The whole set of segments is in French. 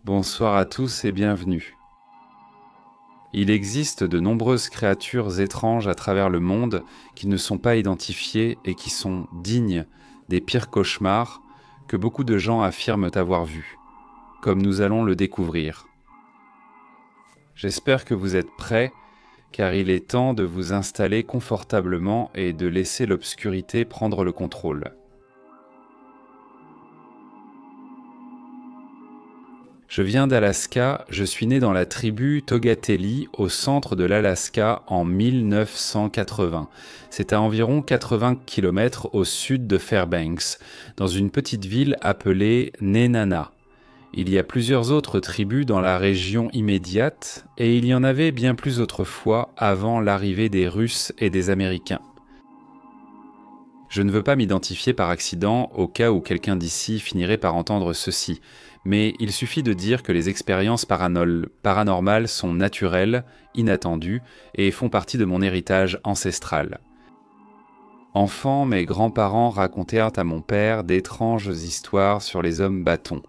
Bonsoir à tous et bienvenue. Il existe de nombreuses créatures étranges à travers le monde qui ne sont pas identifiées et qui sont dignes des pires cauchemars que beaucoup de gens affirment avoir vus, comme nous allons le découvrir. J'espère que vous êtes prêts, car il est temps de vous installer confortablement et de laisser l'obscurité prendre le contrôle. Je viens d'Alaska, je suis né dans la tribu Togateli au centre de l'Alaska en 1980. C'est à environ 80 km au sud de Fairbanks, dans une petite ville appelée Nenana. Il y a plusieurs autres tribus dans la région immédiate et il y en avait bien plus autrefois avant l'arrivée des Russes et des Américains. Je ne veux pas m'identifier par accident au cas où quelqu'un d'ici finirait par entendre ceci, mais il suffit de dire que les expériences paranormales sont naturelles, inattendues, et font partie de mon héritage ancestral. Enfant, mes grands-parents racontèrent à mon père d'étranges histoires sur les hommes bâtons,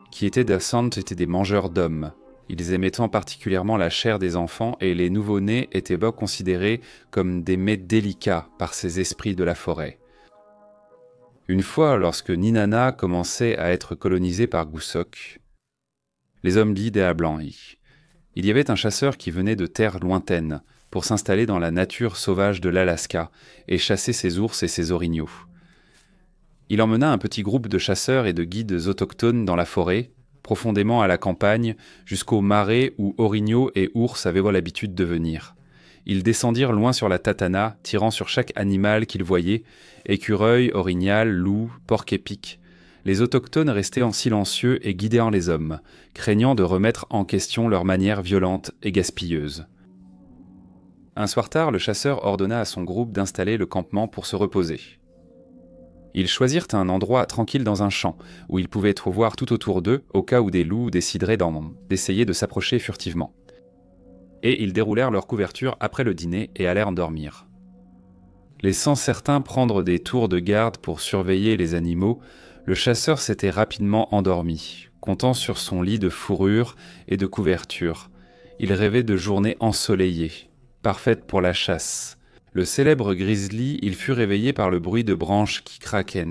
qui étaient des mangeurs d'hommes. Ils aimaient tant particulièrement la chair des enfants et les nouveau-nés étaient considérés comme des mets délicats par ces esprits de la forêt. Une fois, lorsque Ninana commençait à être colonisée par Gousok, les hommes lidaient à Blanc-I. Il y avait un chasseur qui venait de terres lointaines pour s'installer dans la nature sauvage de l'Alaska et chasser ses ours et ses orignaux. Il emmena un petit groupe de chasseurs et de guides autochtones dans la forêt, profondément à la campagne, jusqu'au marais où orignaux et ours avaient l'habitude de venir. Ils descendirent loin sur la Tatana, tirant sur chaque animal qu'ils voyaient, écureuil, orignal, loup, porc-épic. Les autochtones restaient en silencieux et guidant les hommes, craignant de remettre en question leur manière violente et gaspilleuse. Un soir tard, le chasseur ordonna à son groupe d'installer le campement pour se reposer. Ils choisirent un endroit tranquille dans un champ, où ils pouvaient voir tout autour d'eux, au cas où des loups décideraient d'essayer de s'approcher furtivement. Et ils déroulèrent leur couverture après le dîner et allèrent dormir. Laissant certains prendre des tours de garde pour surveiller les animaux, le chasseur s'était rapidement endormi, comptant sur son lit de fourrure et de couverture. Il rêvait de journées ensoleillées, parfaites pour la chasse. Le célèbre grizzly, il fut réveillé par le bruit de branches qui craquaient.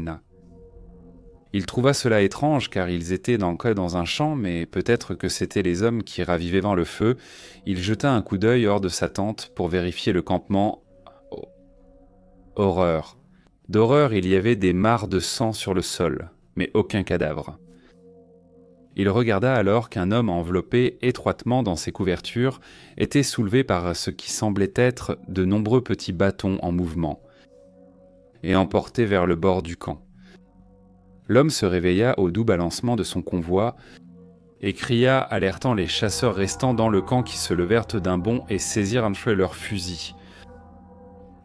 Il trouva cela étrange car ils étaient dans un champ, mais peut-être que c'étaient les hommes qui ravivaient le feu. Il jeta un coup d'œil hors de sa tente pour vérifier le campement. Horreur. D'horreur, il y avait des mares de sang sur le sol, mais aucun cadavre. Il regarda alors qu'un homme enveloppé étroitement dans ses couvertures était soulevé par ce qui semblait être de nombreux petits bâtons en mouvement et emporté vers le bord du camp. L'homme se réveilla au doux balancement de son convoi et cria, alertant les chasseurs restants dans le camp qui se levèrent d'un bond et saisirent entre leurs fusils.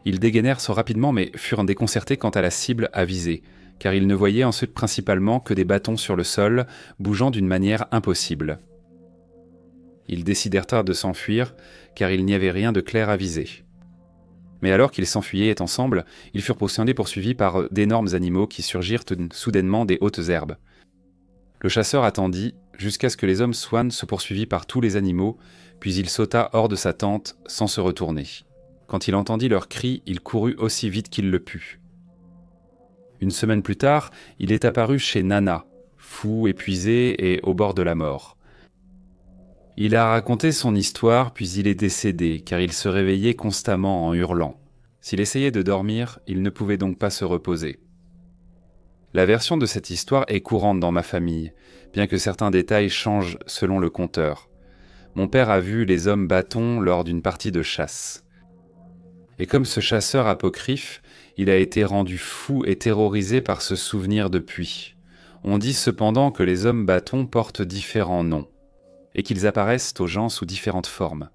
Ils dégainèrent rapidement mais furent déconcertés quant à la cible à viser, car ils ne voyaient ensuite principalement que des bâtons sur le sol, bougeant d'une manière impossible. Ils décidèrent de s'enfuir, car il n'y avait rien de clair à viser. Mais alors qu'ils s'enfuyaient ensemble, ils furent poursuivis par d'énormes animaux qui surgirent soudainement des hautes herbes. Le chasseur attendit jusqu'à ce que les hommes se poursuivis par tous les animaux, puis il sauta hors de sa tente sans se retourner. Quand il entendit leurs cris, il courut aussi vite qu'il le put. Une semaine plus tard, il est apparu chez Nana, fou, épuisé et au bord de la mort. Il a raconté son histoire, puis il est décédé, car il se réveillait constamment en hurlant. S'il essayait de dormir, il ne pouvait donc pas se reposer. La version de cette histoire est courante dans ma famille, bien que certains détails changent selon le conteur. Mon père a vu les hommes bâtons lors d'une partie de chasse. Et comme ce chasseur apocryphe, il a été rendu fou et terrorisé par ce souvenir depuis. On dit cependant que les hommes bâtons portent différents noms, et qu'ils apparaissent aux gens sous différentes formes.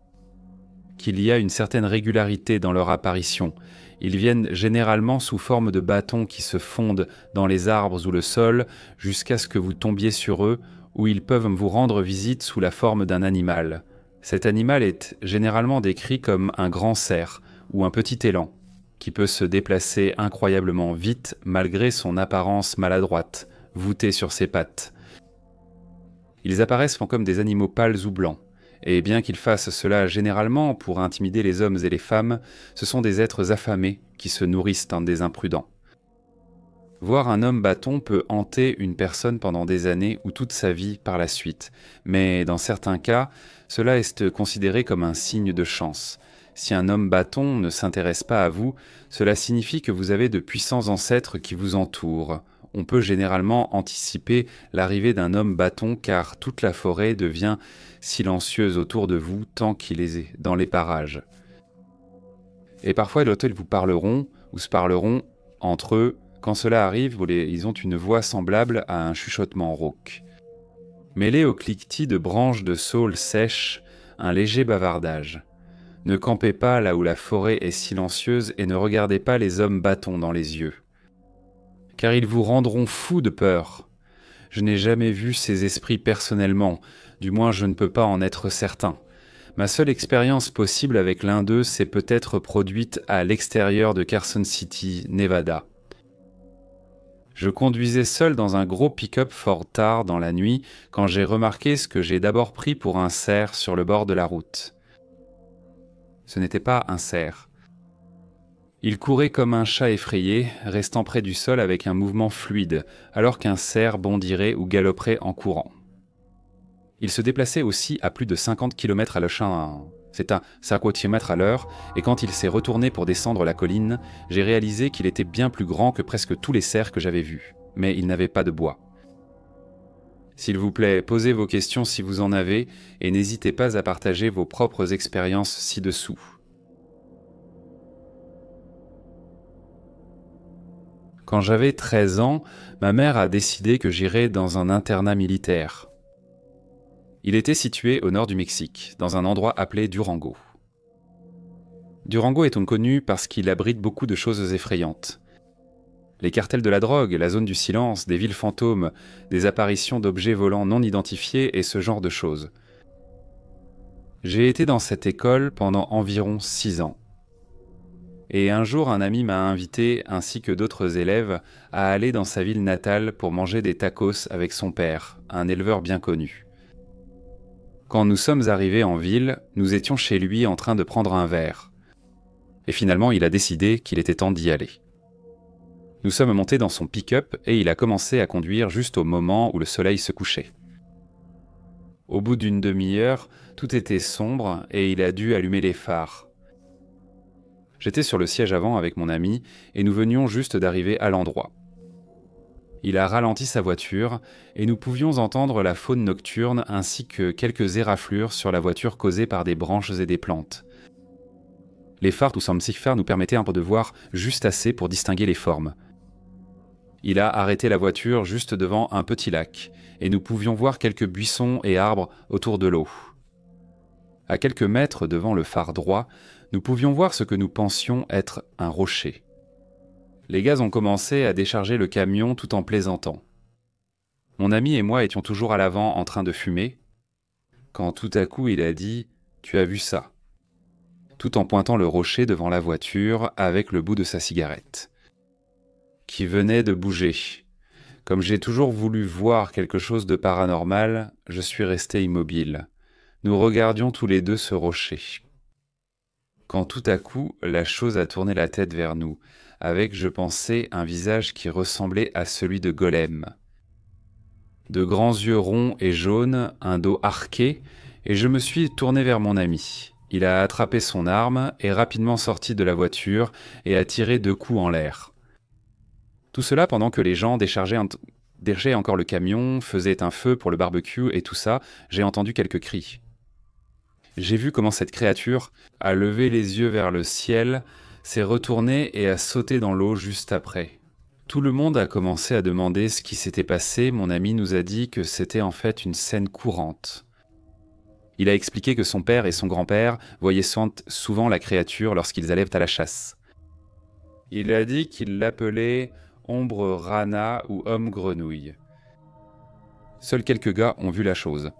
Qu'il y a une certaine régularité dans leur apparition. Ils viennent généralement sous forme de bâtons qui se fondent dans les arbres ou le sol jusqu'à ce que vous tombiez sur eux, ou ils peuvent vous rendre visite sous la forme d'un animal. Cet animal est généralement décrit comme un grand cerf ou un petit élan, qui peut se déplacer incroyablement vite malgré son apparence maladroite, voûté sur ses pattes. Ils apparaissent comme des animaux pâles ou blancs. Et bien qu'ils fassent cela généralement pour intimider les hommes et les femmes, ce sont des êtres affamés qui se nourrissent des imprudents. Voir un homme bâton peut hanter une personne pendant des années ou toute sa vie par la suite, mais dans certains cas, cela est considéré comme un signe de chance. Si un homme bâton ne s'intéresse pas à vous, cela signifie que vous avez de puissants ancêtres qui vous entourent. On peut généralement anticiper l'arrivée d'un homme bâton car toute la forêt devient silencieuse autour de vous tant qu'il est dans les parages. Et parfois, ils vous parleront ou se parleront entre eux. Quand cela arrive, ils ont une voix semblable à un chuchotement rauque. Mêlé au cliquetis de branches de saule sèches, un léger bavardage. Ne campez pas là où la forêt est silencieuse et ne regardez pas les hommes bâtons dans les yeux. Car ils vous rendront fous de peur. Je n'ai jamais vu ces esprits personnellement, du moins je ne peux pas en être certain. Ma seule expérience possible avec l'un d'eux s'est peut-être produite à l'extérieur de Carson City, Nevada. Je conduisais seul dans un gros pick-up fort tard dans la nuit quand j'ai remarqué ce que j'ai d'abord pris pour un cerf sur le bord de la route. Ce n'était pas un cerf. Il courait comme un chat effrayé, restant près du sol avec un mouvement fluide, alors qu'un cerf bondirait ou galoperait en courant. Il se déplaçait aussi à plus de 50 km à l'heure. C'est un 50 km à l'heure, et quand il s'est retourné pour descendre la colline, j'ai réalisé qu'il était bien plus grand que presque tous les cerfs que j'avais vus, mais il n'avait pas de bois. S'il vous plaît, posez vos questions si vous en avez, et n'hésitez pas à partager vos propres expériences ci-dessous. Quand j'avais 13 ans, ma mère a décidé que j'irais dans un internat militaire. Il était situé au nord du Mexique, dans un endroit appelé Durango. Durango est connu parce qu'il abrite beaucoup de choses effrayantes. Les cartels de la drogue, la zone du silence, des villes fantômes, des apparitions d'objets volants non identifiés et ce genre de choses. J'ai été dans cette école pendant environ 6 ans. Et un jour, un ami m'a invité, ainsi que d'autres élèves, à aller dans sa ville natale pour manger des tacos avec son père, un éleveur bien connu. Quand nous sommes arrivés en ville, nous étions chez lui en train de prendre un verre. Et finalement, il a décidé qu'il était temps d'y aller. Nous sommes montés dans son pick-up et il a commencé à conduire juste au moment où le soleil se couchait. Au bout d'une demi-heure, tout était sombre et il a dû allumer les phares. J'étais sur le siège avant avec mon ami et nous venions juste d'arriver à l'endroit. Il a ralenti sa voiture et nous pouvions entendre la faune nocturne ainsi que quelques éraflures sur la voiture causées par des branches et des plantes. Les phares tout phare nous permettaient un peu de voir juste assez pour distinguer les formes. Il a arrêté la voiture juste devant un petit lac et nous pouvions voir quelques buissons et arbres autour de l'eau. À quelques mètres devant le phare droit, nous pouvions voir ce que nous pensions être un rocher. Les gars ont commencé à décharger le camion tout en plaisantant. Mon ami et moi étions toujours à l'avant en train de fumer, quand tout à coup il a dit « Tu as vu ça ?» tout en pointant le rocher devant la voiture avec le bout de sa cigarette, qui venait de bouger. Comme j'ai toujours voulu voir quelque chose de paranormal, je suis resté immobile. Nous regardions tous les deux ce rocher. Quand tout à coup, la chose a tourné la tête vers nous, avec, je pensais, un visage qui ressemblait à celui de Golem. De grands yeux ronds et jaunes, un dos arqué, et je me suis tourné vers mon ami. Il a attrapé son arme, est rapidement sorti de la voiture et a tiré 2 coups en l'air. Tout cela pendant que les gens déchargeaient encore le camion, faisaient un feu pour le barbecue et tout ça, j'ai entendu quelques cris. J'ai vu comment cette créature a levé les yeux vers le ciel, s'est retournée et a sauté dans l'eau juste après. Tout le monde a commencé à demander ce qui s'était passé. Mon ami nous a dit que c'était en fait une scène courante. Il a expliqué que son père et son grand-père voyaient souvent la créature lorsqu'ils allaient à la chasse. Il a dit qu'il l'appelait ombre rana ou homme grenouille. Seuls quelques gars ont vu la chose.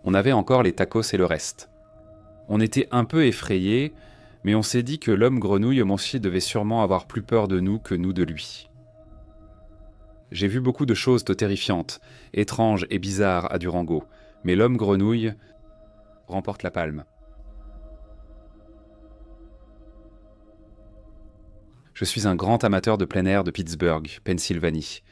On avait encore les tacos et le reste. On était un peu effrayés, mais on s'est dit que l'homme grenouille monsieur devait sûrement avoir plus peur de nous que nous de lui. J'ai vu beaucoup de choses terrifiantes, étranges et bizarres à Durango, mais l'homme grenouille remporte la palme. Je suis un grand amateur de plein air de Pittsburgh, Pennsylvanie.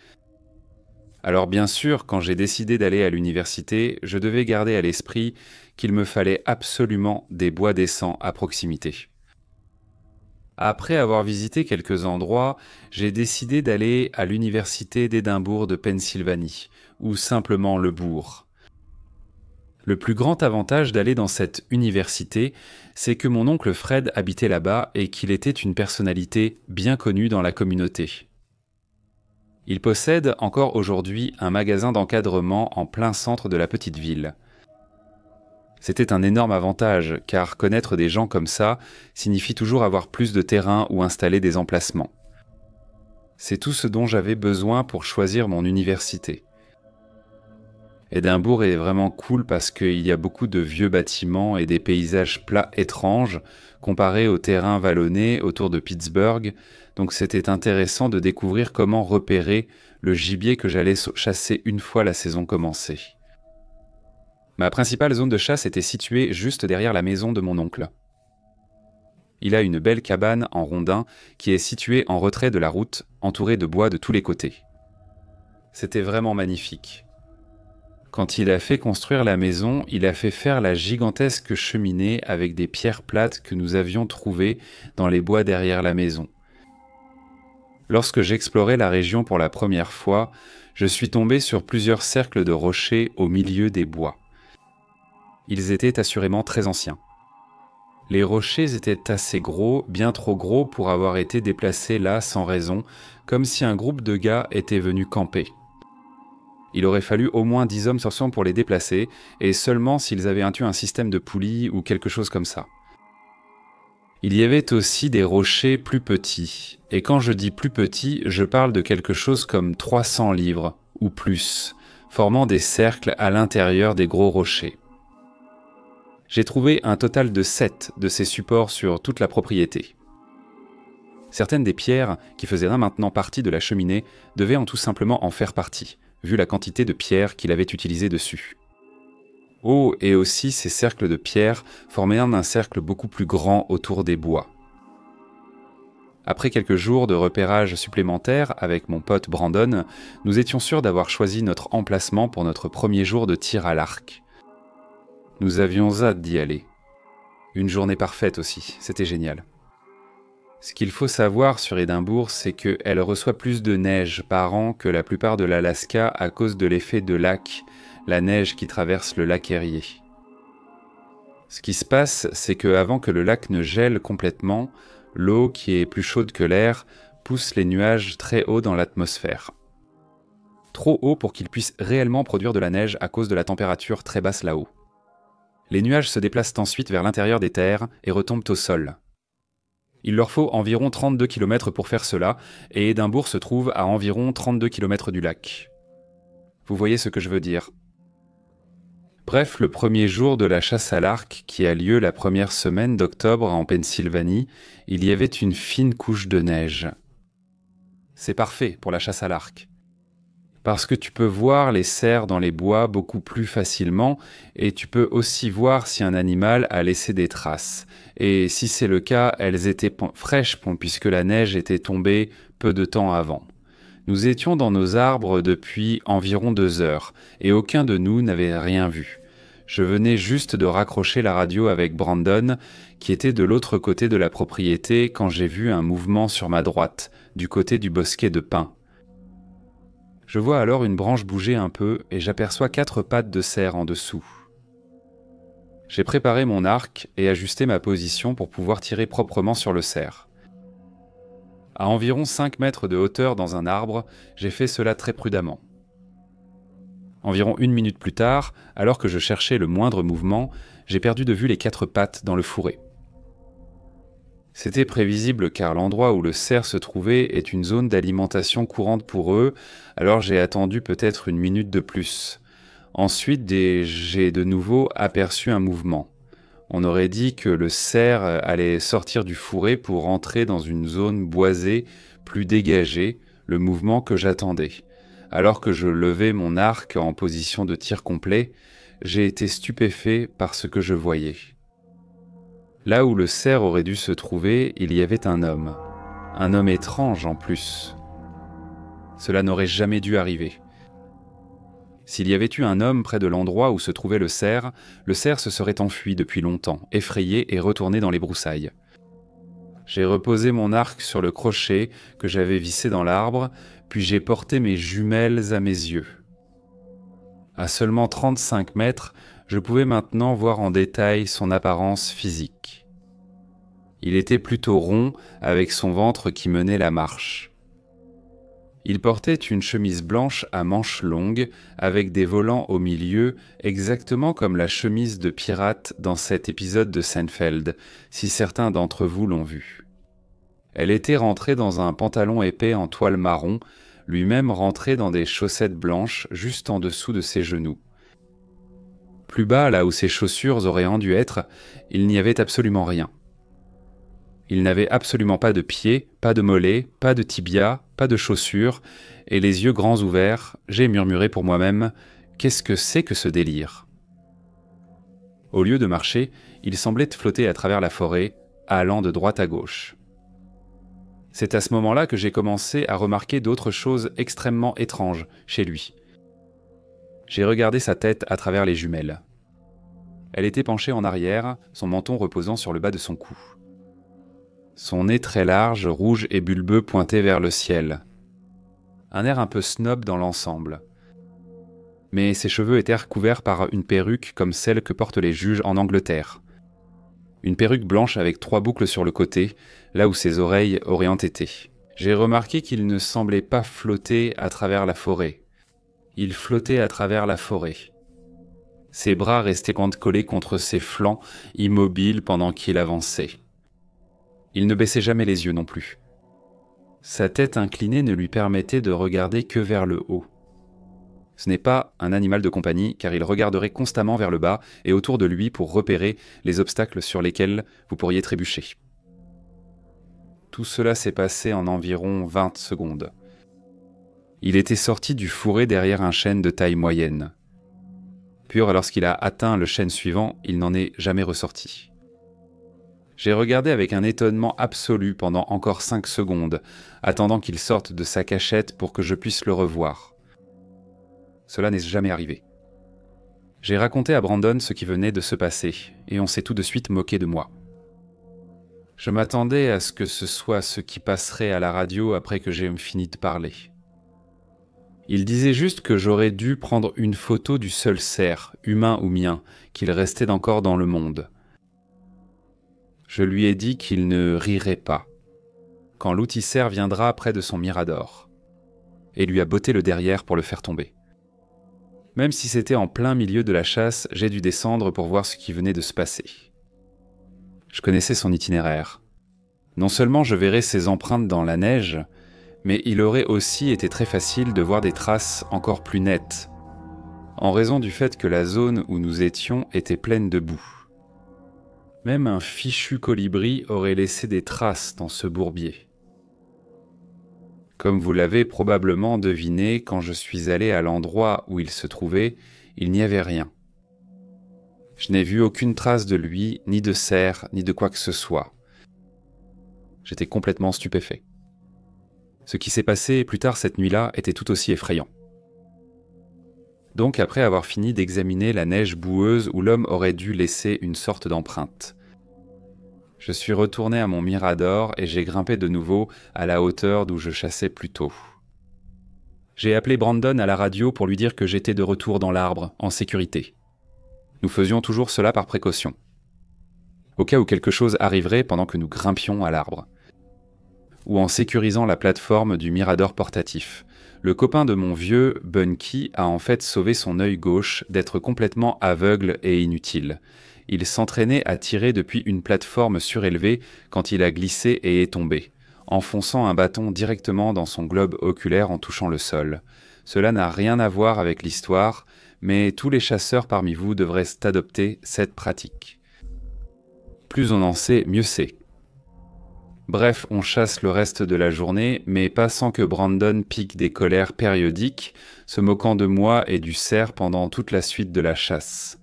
Alors bien sûr, quand j'ai décidé d'aller à l'université, je devais garder à l'esprit qu'il me fallait absolument des bois décents à proximité. Après avoir visité quelques endroits, j'ai décidé d'aller à l'université d'Édimbourg de Pennsylvanie, ou simplement le bourg. Le plus grand avantage d'aller dans cette université, c'est que mon oncle Fred habitait là-bas et qu'il était une personnalité bien connue dans la communauté. Il possède encore aujourd'hui un magasin d'encadrement en plein centre de la petite ville. C'était un énorme avantage, car connaître des gens comme ça signifie toujours avoir plus de terrain où installer des emplacements. C'est tout ce dont j'avais besoin pour choisir mon université. Édimbourg est vraiment cool parce qu'il y a beaucoup de vieux bâtiments et des paysages plats étranges comparés aux terrains vallonnés autour de Pittsburgh, donc c'était intéressant de découvrir comment repérer le gibier que j'allais chasser une fois la saison commencée. Ma principale zone de chasse était située juste derrière la maison de mon oncle. Il a une belle cabane en rondin qui est située en retrait de la route, entourée de bois de tous les côtés. C'était vraiment magnifique. Quand il a fait construire la maison, il a fait faire la gigantesque cheminée avec des pierres plates que nous avions trouvées dans les bois derrière la maison. Lorsque j'explorais la région pour la première fois, je suis tombé sur plusieurs cercles de rochers au milieu des bois. Ils étaient assurément très anciens. Les rochers étaient assez gros, bien trop gros pour avoir été déplacés là sans raison, comme si un groupe de gars était venu camper. Il aurait fallu au moins 10 hommes sur 100 pour les déplacer, et seulement s'ils avaient intué un système de poulies ou quelque chose comme ça. Il y avait aussi des rochers plus petits, et quand je dis plus petits, je parle de quelque chose comme 300 livres, ou plus, formant des cercles à l'intérieur des gros rochers. J'ai trouvé un total de 7 de ces supports sur toute la propriété. Certaines des pierres, qui faisaient maintenant partie de la cheminée, devaient en tout simplement en faire partie, vu la quantité de pierres qu'il avait utilisées dessus. Oh, et aussi ces cercles de pierres formaient un cercle beaucoup plus grand autour des bois. Après quelques jours de repérage supplémentaires avec mon pote Brandon, nous étions sûrs d'avoir choisi notre emplacement pour notre premier jour de tir à l'arc. Nous avions hâte d'y aller. Une journée parfaite aussi, c'était génial. Ce qu'il faut savoir sur Édimbourg, c'est qu'elle reçoit plus de neige par an que la plupart de l'Alaska à cause de l'effet de lac, la neige qui traverse le lac Erie. Ce qui se passe, c'est qu'avant que le lac ne gèle complètement, l'eau, qui est plus chaude que l'air, pousse les nuages très haut dans l'atmosphère. Trop haut pour qu'ils puissent réellement produire de la neige à cause de la température très basse là-haut. Les nuages se déplacent ensuite vers l'intérieur des terres et retombent au sol. Il leur faut environ 32 km pour faire cela, et Édimbourg se trouve à environ 32 km du lac. Vous voyez ce que je veux dire. Bref, le premier jour de la chasse à l'arc, qui a lieu la première semaine d'octobre en Pennsylvanie, il y avait une fine couche de neige. C'est parfait pour la chasse à l'arc. Parce que tu peux voir les cerfs dans les bois beaucoup plus facilement et tu peux aussi voir si un animal a laissé des traces. Et si c'est le cas, elles étaient fraîches puisque la neige était tombée peu de temps avant. Nous étions dans nos arbres depuis environ 2 heures et aucun de nous n'avait rien vu. Je venais juste de raccrocher la radio avec Brandon qui était de l'autre côté de la propriété quand j'ai vu un mouvement sur ma droite, du côté du bosquet de pins. Je vois alors une branche bouger un peu et j'aperçois 4 pattes de cerf en dessous. J'ai préparé mon arc et ajusté ma position pour pouvoir tirer proprement sur le cerf. À environ 5 mètres de hauteur dans un arbre, j'ai fait cela très prudemment. Environ 1 minute plus tard, alors que je cherchais le moindre mouvement, j'ai perdu de vue les 4 pattes dans le fourré. C'était prévisible car l'endroit où le cerf se trouvait est une zone d'alimentation courante pour eux, alors j'ai attendu peut-être 1 minute de plus. Ensuite, j'ai de nouveau aperçu un mouvement. On aurait dit que le cerf allait sortir du fourré pour entrer dans une zone boisée plus dégagée, le mouvement que j'attendais. Alors que je levais mon arc en position de tir complet, j'ai été stupéfait par ce que je voyais. Là où le cerf aurait dû se trouver, il y avait un homme étrange en plus. Cela n'aurait jamais dû arriver. S'il y avait eu un homme près de l'endroit où se trouvait le cerf se serait enfui depuis longtemps, effrayé et retourné dans les broussailles. J'ai reposé mon arc sur le crochet que j'avais vissé dans l'arbre, puis j'ai porté mes jumelles à mes yeux. À seulement 35 mètres, je pouvais maintenant voir en détail son apparence physique. Il était plutôt rond, avec son ventre qui menait la marche. Il portait une chemise blanche à manches longues, avec des volants au milieu, exactement comme la chemise de pirate dans cet épisode de Seinfeld, si certains d'entre vous l'ont vu. Elle était rentrée dans un pantalon épais en toile marron, lui-même rentré dans des chaussettes blanches juste en dessous de ses genoux. Plus bas, là où ses chaussures auraient dû être, il n'y avait absolument rien. Il n'avait absolument pas de pieds, pas de mollets, pas de tibia, pas de chaussures, et les yeux grands ouverts, j'ai murmuré pour moi-même « Qu'est-ce que c'est que ce délire ?» Au lieu de marcher, il semblait flotter à travers la forêt, allant de droite à gauche. C'est à ce moment-là que j'ai commencé à remarquer d'autres choses extrêmement étranges chez lui. J'ai regardé sa tête à travers les jumelles. Elle était penchée en arrière, son menton reposant sur le bas de son cou. Son nez très large, rouge et bulbeux pointait vers le ciel. Un air un peu snob dans l'ensemble. Mais ses cheveux étaient recouverts par une perruque comme celle que portent les juges en Angleterre. Une perruque blanche avec 3 boucles sur le côté, là où ses oreilles auraient été. J'ai remarqué qu'il ne semblait pas flotter à travers la forêt. Il flottait à travers la forêt. Ses bras restaient collés contre ses flancs, immobiles pendant qu'il avançait. Il ne baissait jamais les yeux non plus. Sa tête inclinée ne lui permettait de regarder que vers le haut. Ce n'est pas un animal de compagnie, car il regarderait constamment vers le bas et autour de lui pour repérer les obstacles sur lesquels vous pourriez trébucher. Tout cela s'est passé en environ 20 secondes. Il était sorti du fourré derrière un chêne de taille moyenne. Puis lorsqu'il a atteint le chêne suivant, il n'en est jamais ressorti. J'ai regardé avec un étonnement absolu pendant encore 5 secondes, attendant qu'il sorte de sa cachette pour que je puisse le revoir. Cela n'est jamais arrivé. J'ai raconté à Brandon ce qui venait de se passer, et on s'est tout de suite moqué de moi. Je m'attendais à ce que ce soit ce qui passerait à la radio après que j'ai fini de parler. Il disait juste que j'aurais dû prendre une photo du seul cerf, humain ou mien, qu'il restait encore dans le monde. Je lui ai dit qu'il ne rirait pas, quand l'outil-cerf viendra près de son mirador, et lui a botté le derrière pour le faire tomber. Même si c'était en plein milieu de la chasse, j'ai dû descendre pour voir ce qui venait de se passer. Je connaissais son itinéraire. Non seulement je verrais ses empreintes dans la neige, mais il aurait aussi été très facile de voir des traces encore plus nettes, en raison du fait que la zone où nous étions était pleine de boue. Même un fichu colibri aurait laissé des traces dans ce bourbier. Comme vous l'avez probablement deviné, quand je suis allé à l'endroit où il se trouvait, il n'y avait rien. Je n'ai vu aucune trace de lui, ni de cerf, ni de quoi que ce soit. J'étais complètement stupéfait. Ce qui s'est passé plus tard cette nuit-là était tout aussi effrayant. Donc après avoir fini d'examiner la neige boueuse où l'homme aurait dû laisser une sorte d'empreinte, je suis retourné à mon mirador et j'ai grimpé de nouveau à la hauteur d'où je chassais plus tôt. J'ai appelé Brandon à la radio pour lui dire que j'étais de retour dans l'arbre, en sécurité. Nous faisions toujours cela par précaution, au cas où quelque chose arriverait pendant que nous grimpions à l'arbre. Ou en sécurisant la plateforme du mirador portatif. Le copain de mon vieux, Bunky, a en fait sauvé son œil gauche d'être complètement aveugle et inutile. Il s'entraînait à tirer depuis une plateforme surélevée quand il a glissé et est tombé, enfonçant un bâton directement dans son globe oculaire en touchant le sol. Cela n'a rien à voir avec l'histoire, mais tous les chasseurs parmi vous devraient adopter cette pratique. Plus on en sait, mieux c'est. Bref, on chasse le reste de la journée, mais pas sans que Brandon pique des colères périodiques, se moquant de moi et du cerf pendant toute la suite de la chasse.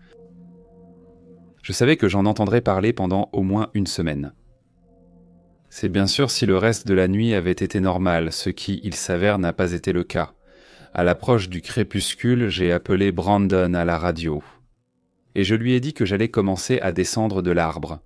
Je savais que j'en entendrais parler pendant au moins une semaine. C'est bien sûr si le reste de la nuit avait été normal, ce qui, il s'avère, n'a pas été le cas. À l'approche du crépuscule, j'ai appelé Brandon à la radio. Et je lui ai dit que j'allais commencer à descendre de l'arbre.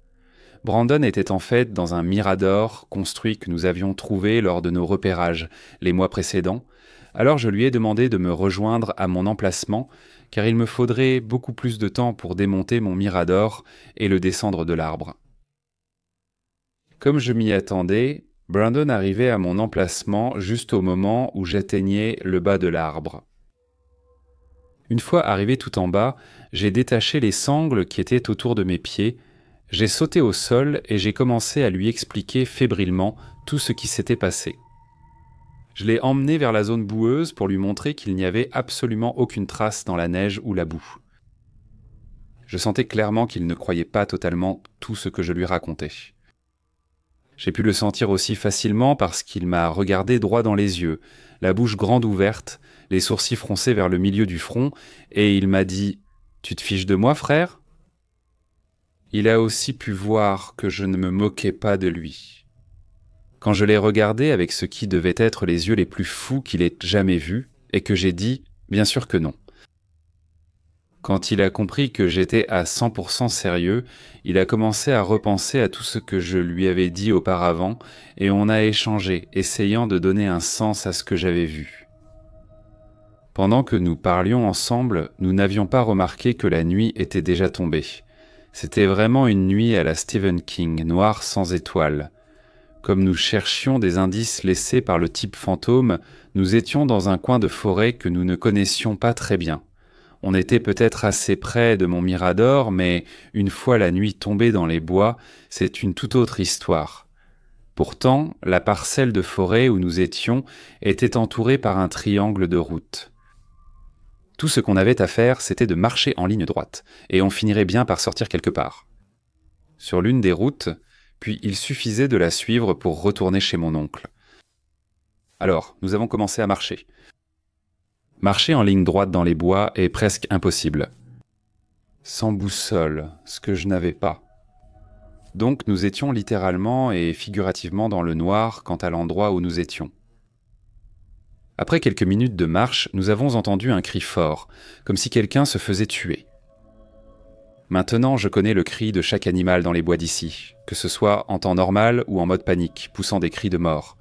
Brandon était en fait dans un mirador construit que nous avions trouvé lors de nos repérages les mois précédents, alors je lui ai demandé de me rejoindre à mon emplacement car il me faudrait beaucoup plus de temps pour démonter mon mirador et le descendre de l'arbre. Comme je m'y attendais, Brandon arrivait à mon emplacement juste au moment où j'atteignais le bas de l'arbre. Une fois arrivé tout en bas, j'ai détaché les sangles qui étaient autour de mes pieds. J'ai sauté au sol et j'ai commencé à lui expliquer fébrilement tout ce qui s'était passé. Je l'ai emmené vers la zone boueuse pour lui montrer qu'il n'y avait absolument aucune trace dans la neige ou la boue. Je sentais clairement qu'il ne croyait pas totalement tout ce que je lui racontais. J'ai pu le sentir aussi facilement parce qu'il m'a regardé droit dans les yeux, la bouche grande ouverte, les sourcils froncés vers le milieu du front, et il m'a dit « Tu te fiches de moi, frère ?» Il a aussi pu voir que je ne me moquais pas de lui. Quand je l'ai regardé avec ce qui devait être les yeux les plus fous qu'il ait jamais vus, et que j'ai dit « Bien sûr que non ». Quand il a compris que j'étais à 100% sérieux, il a commencé à repenser à tout ce que je lui avais dit auparavant, et on a échangé, essayant de donner un sens à ce que j'avais vu. Pendant que nous parlions ensemble, nous n'avions pas remarqué que la nuit était déjà tombée. C'était vraiment une nuit à la Stephen King, noire sans étoiles. Comme nous cherchions des indices laissés par le type fantôme, nous étions dans un coin de forêt que nous ne connaissions pas très bien. On était peut-être assez près de mon mirador, mais une fois la nuit tombée dans les bois, c'est une toute autre histoire. Pourtant, la parcelle de forêt où nous étions était entourée par un triangle de routes. Tout ce qu'on avait à faire, c'était de marcher en ligne droite, et on finirait bien par sortir quelque part. Sur l'une des routes, puis il suffisait de la suivre pour retourner chez mon oncle. Alors, nous avons commencé à marcher. Marcher en ligne droite dans les bois est presque impossible. Sans boussole, ce que je n'avais pas. Donc nous étions littéralement et figurativement dans le noir quant à l'endroit où nous étions. Après quelques minutes de marche, nous avons entendu un cri fort, comme si quelqu'un se faisait tuer. Maintenant, je connais le cri de chaque animal dans les bois d'ici, que ce soit en temps normal ou en mode panique, poussant des cris de mort.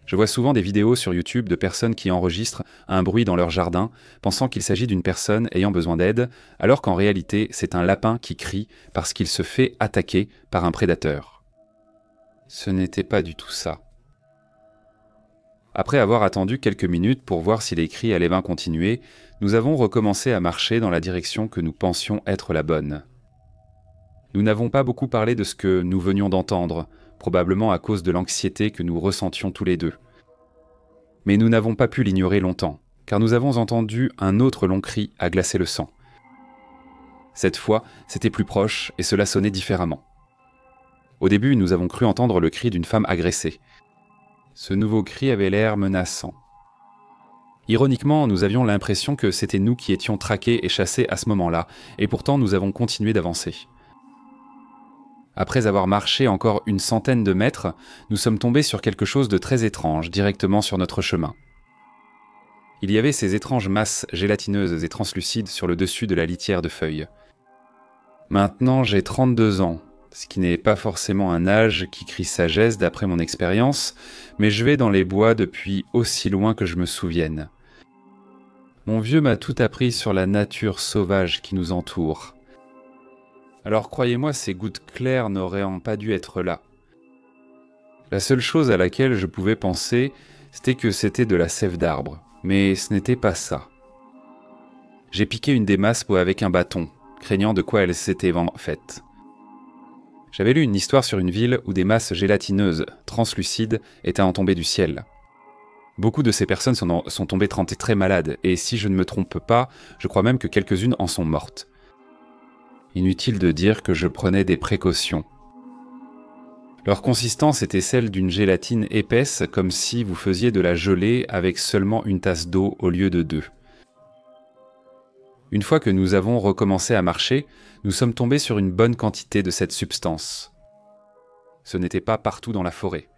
Je vois souvent des vidéos sur YouTube de personnes qui enregistrent un bruit dans leur jardin, pensant qu'il s'agit d'une personne ayant besoin d'aide, alors qu'en réalité, c'est un lapin qui crie parce qu'il se fait attaquer par un prédateur. Ce n'était pas du tout ça. Après avoir attendu quelques minutes pour voir si les cris allaient bien continuer, nous avons recommencé à marcher dans la direction que nous pensions être la bonne. Nous n'avons pas beaucoup parlé de ce que nous venions d'entendre, probablement à cause de l'anxiété que nous ressentions tous les deux. Mais nous n'avons pas pu l'ignorer longtemps, car nous avons entendu un autre long cri à glacer le sang. Cette fois, c'était plus proche et cela sonnait différemment. Au début, nous avons cru entendre le cri d'une femme agressée. Ce nouveau cri avait l'air menaçant. Ironiquement, nous avions l'impression que c'était nous qui étions traqués et chassés à ce moment-là, et pourtant nous avons continué d'avancer. Après avoir marché encore une centaine de mètres, nous sommes tombés sur quelque chose de très étrange directement sur notre chemin. Il y avait ces étranges masses gélatineuses et translucides sur le dessus de la litière de feuilles. Maintenant, j'ai 32 ans, ce qui n'est pas forcément un âge qui crie sagesse d'après mon expérience, mais je vais dans les bois depuis aussi loin que je me souvienne. Mon vieux m'a tout appris sur la nature sauvage qui nous entoure. Alors croyez-moi, ces gouttes claires n'auraient pas dû être là. La seule chose à laquelle je pouvais penser, c'était que c'était de la sève d'arbre, mais ce n'était pas ça. J'ai piqué une des masses avec un bâton, craignant de quoi elle s'était faite. J'avais lu une histoire sur une ville où des masses gélatineuses, translucides, étaient en tombée du ciel. Beaucoup de ces personnes sont tombées très malades, et si je ne me trompe pas, je crois même que quelques-unes en sont mortes. Inutile de dire que je prenais des précautions. Leur consistance était celle d'une gélatine épaisse, comme si vous faisiez de la gelée avec seulement une tasse d'eau au lieu de deux. Une fois que nous avons recommencé à marcher, nous sommes tombés sur une bonne quantité de cette substance. Ce n'était pas partout dans la forêt.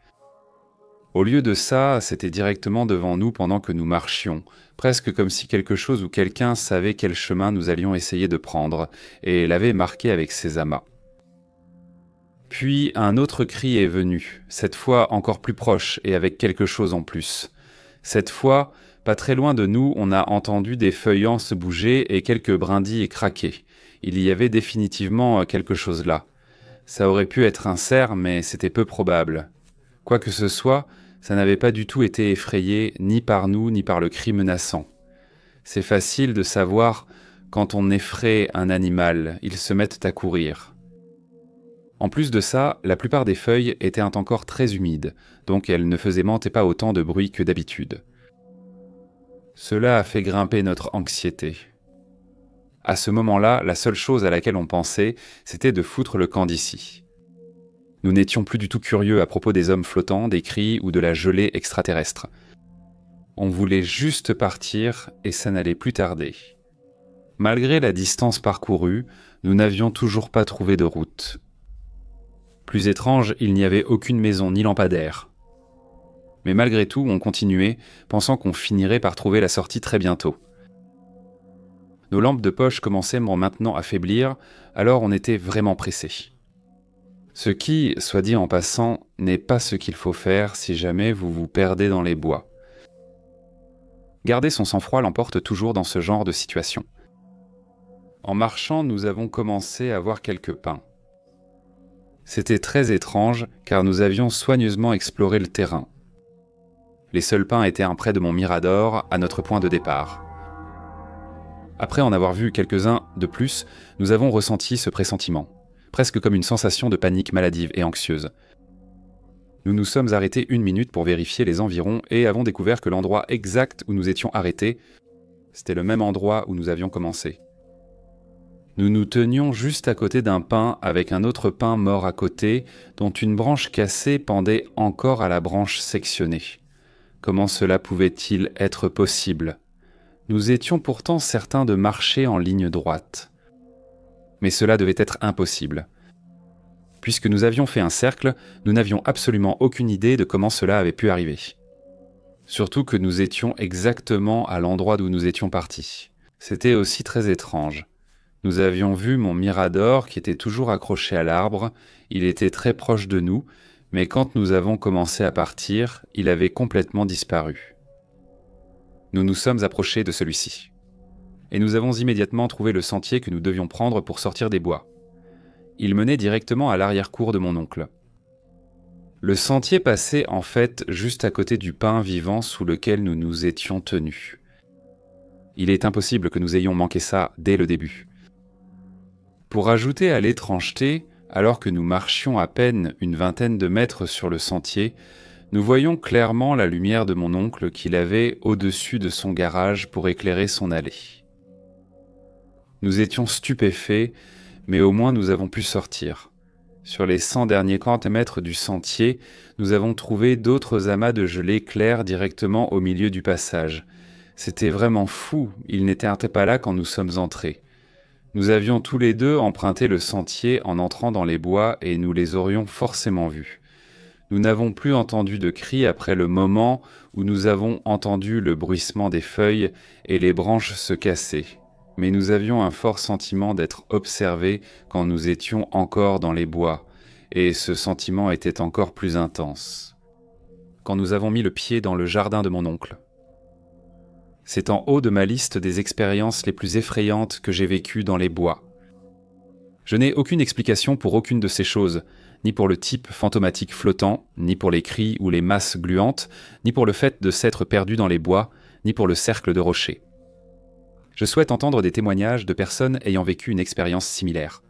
Au lieu de ça, c'était directement devant nous pendant que nous marchions, presque comme si quelque chose ou quelqu'un savait quel chemin nous allions essayer de prendre, et l'avait marqué avec ses amas. Puis un autre cri est venu, cette fois encore plus proche et avec quelque chose en plus. Cette fois, pas très loin de nous, on a entendu des feuillants se bouger et quelques brindilles craquer. Il y avait définitivement quelque chose là. Ça aurait pu être un cerf, mais c'était peu probable. Quoi que ce soit, ça n'avait pas du tout été effrayé, ni par nous, ni par le cri menaçant. C'est facile de savoir quand on effraie un animal, ils se mettent à courir. En plus de ça, la plupart des feuilles étaient encore très humides, donc elles ne faisaient pas autant de bruit que d'habitude. Cela a fait grimper notre anxiété. À ce moment-là, la seule chose à laquelle on pensait, c'était de foutre le camp d'ici. Nous n'étions plus du tout curieux à propos des hommes flottants, des cris ou de la gelée extraterrestre. On voulait juste partir et ça n'allait plus tarder. Malgré la distance parcourue, nous n'avions toujours pas trouvé de route. Plus étrange, il n'y avait aucune maison ni lampadaire. Mais malgré tout, on continuait, pensant qu'on finirait par trouver la sortie très bientôt. Nos lampes de poche commençaient maintenant à faiblir, alors on était vraiment pressés. Ce qui, soit dit en passant, n'est pas ce qu'il faut faire si jamais vous vous perdez dans les bois. Garder son sang-froid l'emporte toujours dans ce genre de situation. En marchant, nous avons commencé à voir quelques pins. C'était très étrange, car nous avions soigneusement exploré le terrain. Les seuls pins étaient près de mon mirador, à notre point de départ. Après en avoir vu quelques-uns de plus, nous avons ressenti ce pressentiment, presque comme une sensation de panique maladive et anxieuse. Nous nous sommes arrêtés 1 minute pour vérifier les environs et avons découvert que l'endroit exact où nous étions arrêtés, c'était le même endroit où nous avions commencé. Nous nous tenions juste à côté d'un pin avec un autre pin mort à côté, dont une branche cassée pendait encore à la branche sectionnée. Comment cela pouvait-il être possible ? Nous étions pourtant certains de marcher en ligne droite. Mais cela devait être impossible. Puisque nous avions fait un cercle, nous n'avions absolument aucune idée de comment cela avait pu arriver. Surtout que nous étions exactement à l'endroit d'où nous étions partis. C'était aussi très étrange. Nous avions vu mon mirador qui était toujours accroché à l'arbre, il était très proche de nous, mais quand nous avons commencé à partir, il avait complètement disparu. Nous nous sommes approchés de celui-ci. Et nous avons immédiatement trouvé le sentier que nous devions prendre pour sortir des bois. Il menait directement à l'arrière-cour de mon oncle. Le sentier passait en fait juste à côté du pin vivant sous lequel nous nous étions tenus. Il est impossible que nous ayons manqué ça dès le début. Pour ajouter à l'étrangeté, alors que nous marchions à peine une vingtaine de mètres sur le sentier, nous voyions clairement la lumière de mon oncle qu'il avait au-dessus de son garage pour éclairer son allée. Nous étions stupéfaits, mais au moins nous avons pu sortir. Sur les 100 derniers mètres du sentier, nous avons trouvé d'autres amas de gelée claire directement au milieu du passage. C'était vraiment fou, ils n'étaient pas là quand nous sommes entrés. Nous avions tous les deux emprunté le sentier en entrant dans les bois et nous les aurions forcément vus. Nous n'avons plus entendu de cris après le moment où nous avons entendu le bruissement des feuilles et les branches se casser. Mais nous avions un fort sentiment d'être observés quand nous étions encore dans les bois, et ce sentiment était encore plus intense. Quand nous avons mis le pied dans le jardin de mon oncle. C'est en haut de ma liste des expériences les plus effrayantes que j'ai vécues dans les bois. Je n'ai aucune explication pour aucune de ces choses, ni pour le type fantomatique flottant, ni pour les cris ou les masses gluantes, ni pour le fait de s'être perdu dans les bois, ni pour le cercle de rochers. Je souhaite entendre des témoignages de personnes ayant vécu une expérience similaire.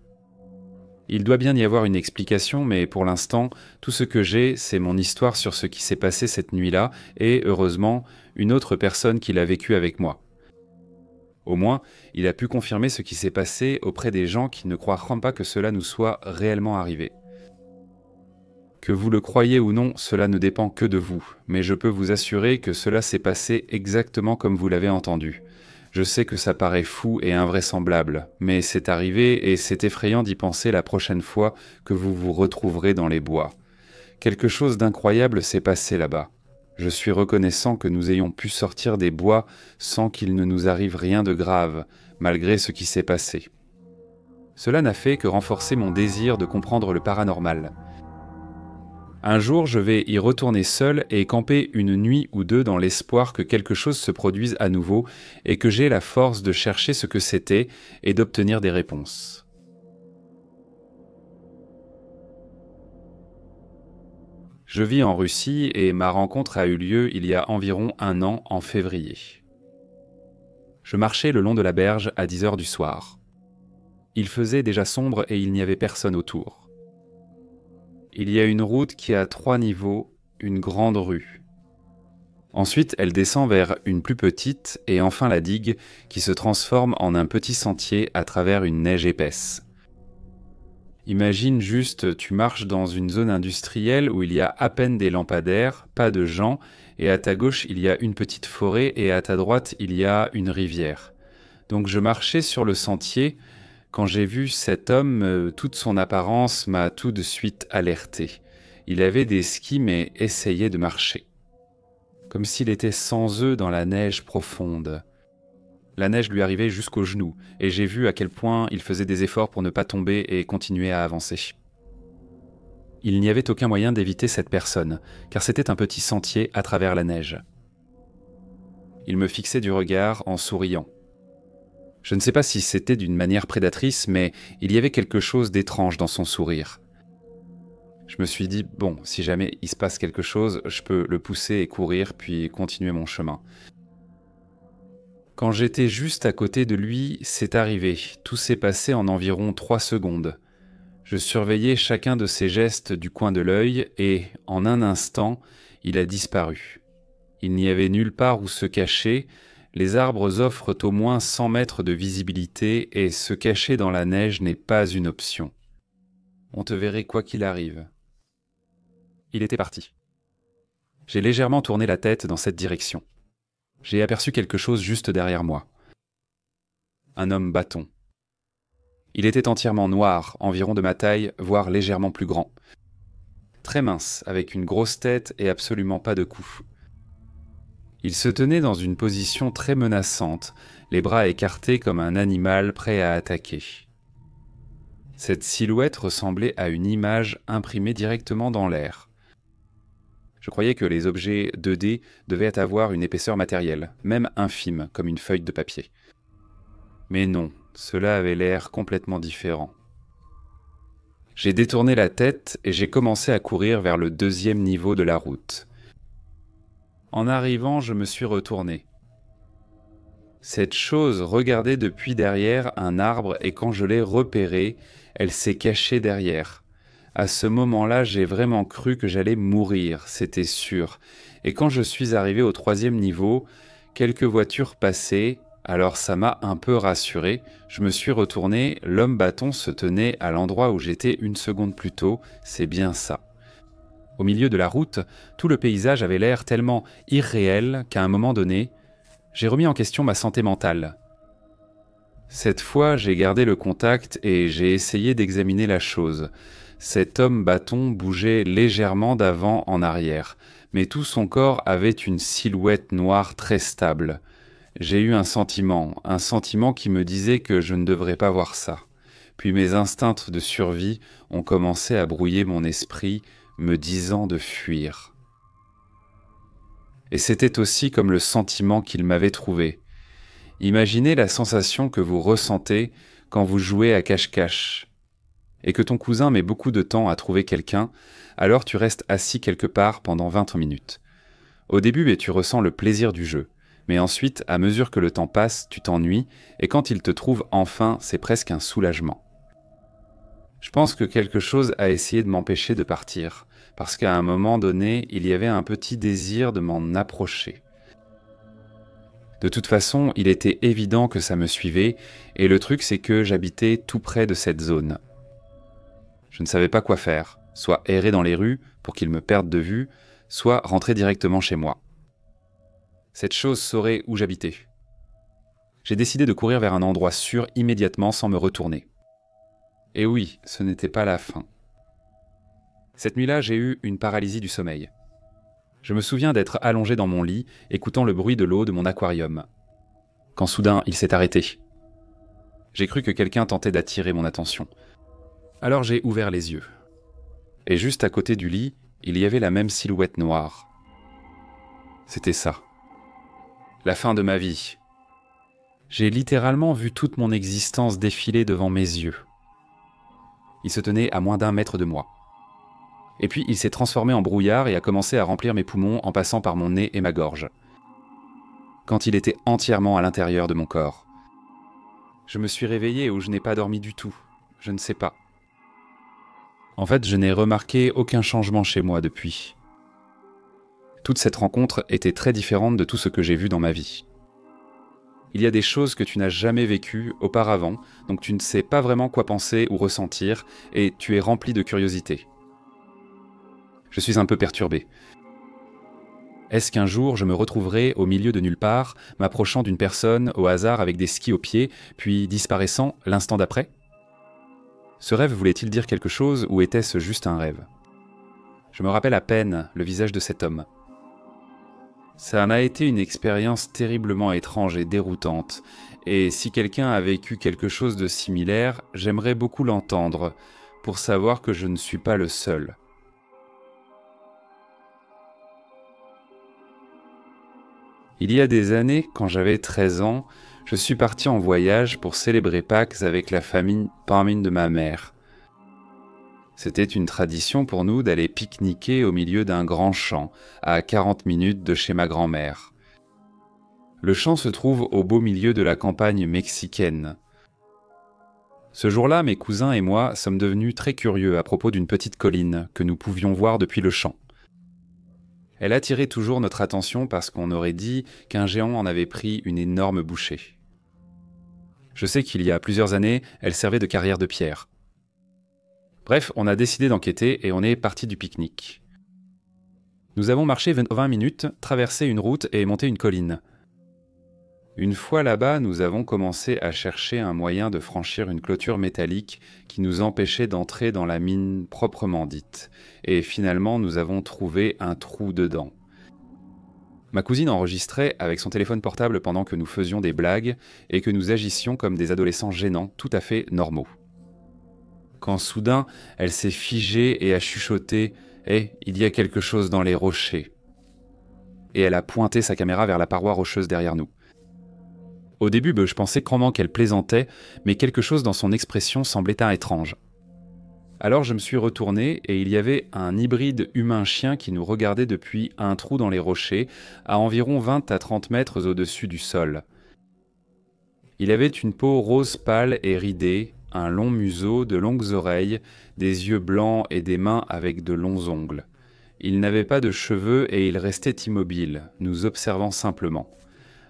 Il doit bien y avoir une explication, mais pour l'instant, tout ce que j'ai, c'est mon histoire sur ce qui s'est passé cette nuit-là, et, heureusement, une autre personne qui l'a vécu avec moi. Au moins, il a pu confirmer ce qui s'est passé auprès des gens qui ne croiront pas que cela nous soit réellement arrivé. Que vous le croyez ou non, cela ne dépend que de vous, mais je peux vous assurer que cela s'est passé exactement comme vous l'avez entendu. Je sais que ça paraît fou et invraisemblable, mais c'est arrivé et c'est effrayant d'y penser la prochaine fois que vous vous retrouverez dans les bois. Quelque chose d'incroyable s'est passé là-bas. Je suis reconnaissant que nous ayons pu sortir des bois sans qu'il ne nous arrive rien de grave, malgré ce qui s'est passé. Cela n'a fait que renforcer mon désir de comprendre le paranormal. Un jour, je vais y retourner seul et camper une nuit ou deux dans l'espoir que quelque chose se produise à nouveau et que j'ai la force de chercher ce que c'était et d'obtenir des réponses. Je vis en Russie et ma rencontre a eu lieu il y a environ 1 an en février. Je marchais le long de la berge à 10 heures du soir. Il faisait déjà sombre et il n'y avait personne autour. Il y a une route qui a 3 niveaux, une grande rue. Ensuite, elle descend vers une plus petite et enfin la digue qui se transforme en un petit sentier à travers une neige épaisse. Imagine juste, tu marches dans une zone industrielle où il y a à peine des lampadaires, pas de gens, et à ta gauche il y a une petite forêt et à ta droite il y a une rivière. Donc je marchais sur le sentier. Quand j'ai vu cet homme, toute son apparence m'a tout de suite alerté. Il avait des skis mais essayait de marcher. Comme s'il était sans eux dans la neige profonde. La neige lui arrivait jusqu'aux genoux, et j'ai vu à quel point il faisait des efforts pour ne pas tomber et continuer à avancer. Il n'y avait aucun moyen d'éviter cette personne, car c'était un petit sentier à travers la neige. Il me fixait du regard en souriant. Je ne sais pas si c'était d'une manière prédatrice, mais il y avait quelque chose d'étrange dans son sourire. Je me suis dit, bon, si jamais il se passe quelque chose, je peux le pousser et courir, puis continuer mon chemin. Quand j'étais juste à côté de lui, c'est arrivé. Tout s'est passé en environ 3 secondes. Je surveillais chacun de ses gestes du coin de l'œil et, en un instant, il a disparu. Il n'y avait nulle part où se cacher. Les arbres offrent au moins 100 mètres de visibilité et se cacher dans la neige n'est pas une option. On te verrait quoi qu'il arrive. Il était parti. J'ai légèrement tourné la tête dans cette direction. J'ai aperçu quelque chose juste derrière moi. Un homme bâton. Il était entièrement noir, environ de ma taille, voire légèrement plus grand. Très mince, avec une grosse tête et absolument pas de cou. Il se tenait dans une position très menaçante, les bras écartés comme un animal prêt à attaquer. Cette silhouette ressemblait à une image imprimée directement dans l'air. Je croyais que les objets 2D devaient avoir une épaisseur matérielle, même infime, comme une feuille de papier. Mais non, cela avait l'air complètement différent. J'ai détourné la tête et j'ai commencé à courir vers le 2e niveau de la route. En arrivant, je me suis retourné. Cette chose regardait depuis derrière un arbre et quand je l'ai repérée, elle s'est cachée derrière. À ce moment-là, j'ai vraiment cru que j'allais mourir, c'était sûr. Et quand je suis arrivé au 3e niveau, quelques voitures passaient, alors ça m'a un peu rassuré. Je me suis retourné, l'homme bâton se tenait à l'endroit où j'étais 1 seconde plus tôt, c'est bien ça. Au milieu de la route, tout le paysage avait l'air tellement irréel qu'à un moment donné, j'ai remis en question ma santé mentale. Cette fois, j'ai gardé le contact et j'ai essayé d'examiner la chose. Cet homme bâton bougeait légèrement d'avant en arrière, mais tout son corps avait une silhouette noire très stable. J'ai eu un sentiment qui me disait que je ne devrais pas voir ça. Puis mes instincts de survie ont commencé à brouiller mon esprit, me disant de fuir. Et c'était aussi comme le sentiment qu'il m'avait trouvé. Imaginez la sensation que vous ressentez quand vous jouez à cache-cache et que ton cousin met beaucoup de temps à trouver quelqu'un, alors tu restes assis quelque part pendant 20 minutes. Au début, tu ressens le plaisir du jeu, mais ensuite, à mesure que le temps passe, tu t'ennuies et quand il te trouve enfin, c'est presque un soulagement. Je pense que quelque chose a essayé de m'empêcher de partir, parce qu'à un moment donné, il y avait un petit désir de m'en approcher. De toute façon, il était évident que ça me suivait, et le truc c'est que j'habitais tout près de cette zone. Je ne savais pas quoi faire, soit errer dans les rues, pour qu'il me perde de vue, soit rentrer directement chez moi. Cette chose saurait où j'habitais. J'ai décidé de courir vers un endroit sûr immédiatement sans me retourner. Et oui, ce n'était pas la fin. Cette nuit-là, j'ai eu une paralysie du sommeil. Je me souviens d'être allongé dans mon lit, écoutant le bruit de l'eau de mon aquarium. Quand soudain, il s'est arrêté. J'ai cru que quelqu'un tentait d'attirer mon attention. Alors j'ai ouvert les yeux. Et juste à côté du lit, il y avait la même silhouette noire. C'était ça. La fin de ma vie. J'ai littéralement vu toute mon existence défiler devant mes yeux. Il se tenait à moins d'1 mètre de moi. Et puis il s'est transformé en brouillard et a commencé à remplir mes poumons en passant par mon nez et ma gorge. Quand il était entièrement à l'intérieur de mon corps. Je me suis réveillé ou je n'ai pas dormi du tout. Je ne sais pas. En fait, je n'ai remarqué aucun changement chez moi depuis. Toute cette rencontre était très différente de tout ce que j'ai vu dans ma vie. Il y a des choses que tu n'as jamais vécues auparavant, donc tu ne sais pas vraiment quoi penser ou ressentir, et tu es rempli de curiosité. Je suis un peu perturbé. Est-ce qu'un jour je me retrouverai au milieu de nulle part, m'approchant d'une personne au hasard avec des skis aux pieds, puis disparaissant l'instant d'après ? Ce rêve voulait-il dire quelque chose ou était-ce juste un rêve ? Je me rappelle à peine le visage de cet homme. Ça en a été une expérience terriblement étrange et déroutante, et si quelqu'un a vécu quelque chose de similaire, j'aimerais beaucoup l'entendre, pour savoir que je ne suis pas le seul. Il y a des années, quand j'avais 13 ans, je suis parti en voyage pour célébrer Pâques avec la famille de ma mère. C'était une tradition pour nous d'aller pique-niquer au milieu d'un grand champ, à 40 minutes de chez ma grand-mère. Le champ se trouve au beau milieu de la campagne mexicaine. Ce jour-là, mes cousins et moi sommes devenus très curieux à propos d'une petite colline que nous pouvions voir depuis le champ. Elle attirait toujours notre attention parce qu'on aurait dit qu'un géant en avait pris une énorme bouchée. Je sais qu'il y a plusieurs années, elle servait de carrière de pierre. Bref, on a décidé d'enquêter et on est parti du pique-nique. Nous avons marché 20 minutes, traversé une route et monté une colline. Une fois là-bas, nous avons commencé à chercher un moyen de franchir une clôture métallique qui nous empêchait d'entrer dans la mine proprement dite. Et finalement, nous avons trouvé un trou dedans. Ma cousine enregistrait avec son téléphone portable pendant que nous faisions des blagues et que nous agissions comme des adolescents gênants, tout à fait normaux. Quand soudain, elle s'est figée et a chuchoté « Hé, il y a quelque chose dans les rochers !» Et elle a pointé sa caméra vers la paroi rocheuse derrière nous. Au début, je pensais crânement qu'elle plaisantait, mais quelque chose dans son expression semblait étrange. Alors je me suis retourné et il y avait un hybride humain-chien qui nous regardait depuis un trou dans les rochers, à environ 20 à 30 mètres au-dessus du sol. Il avait une peau rose pâle et ridée, un long museau, de longues oreilles, des yeux blancs et des mains avec de longs ongles. Il n'avait pas de cheveux et il restait immobile, nous observant simplement.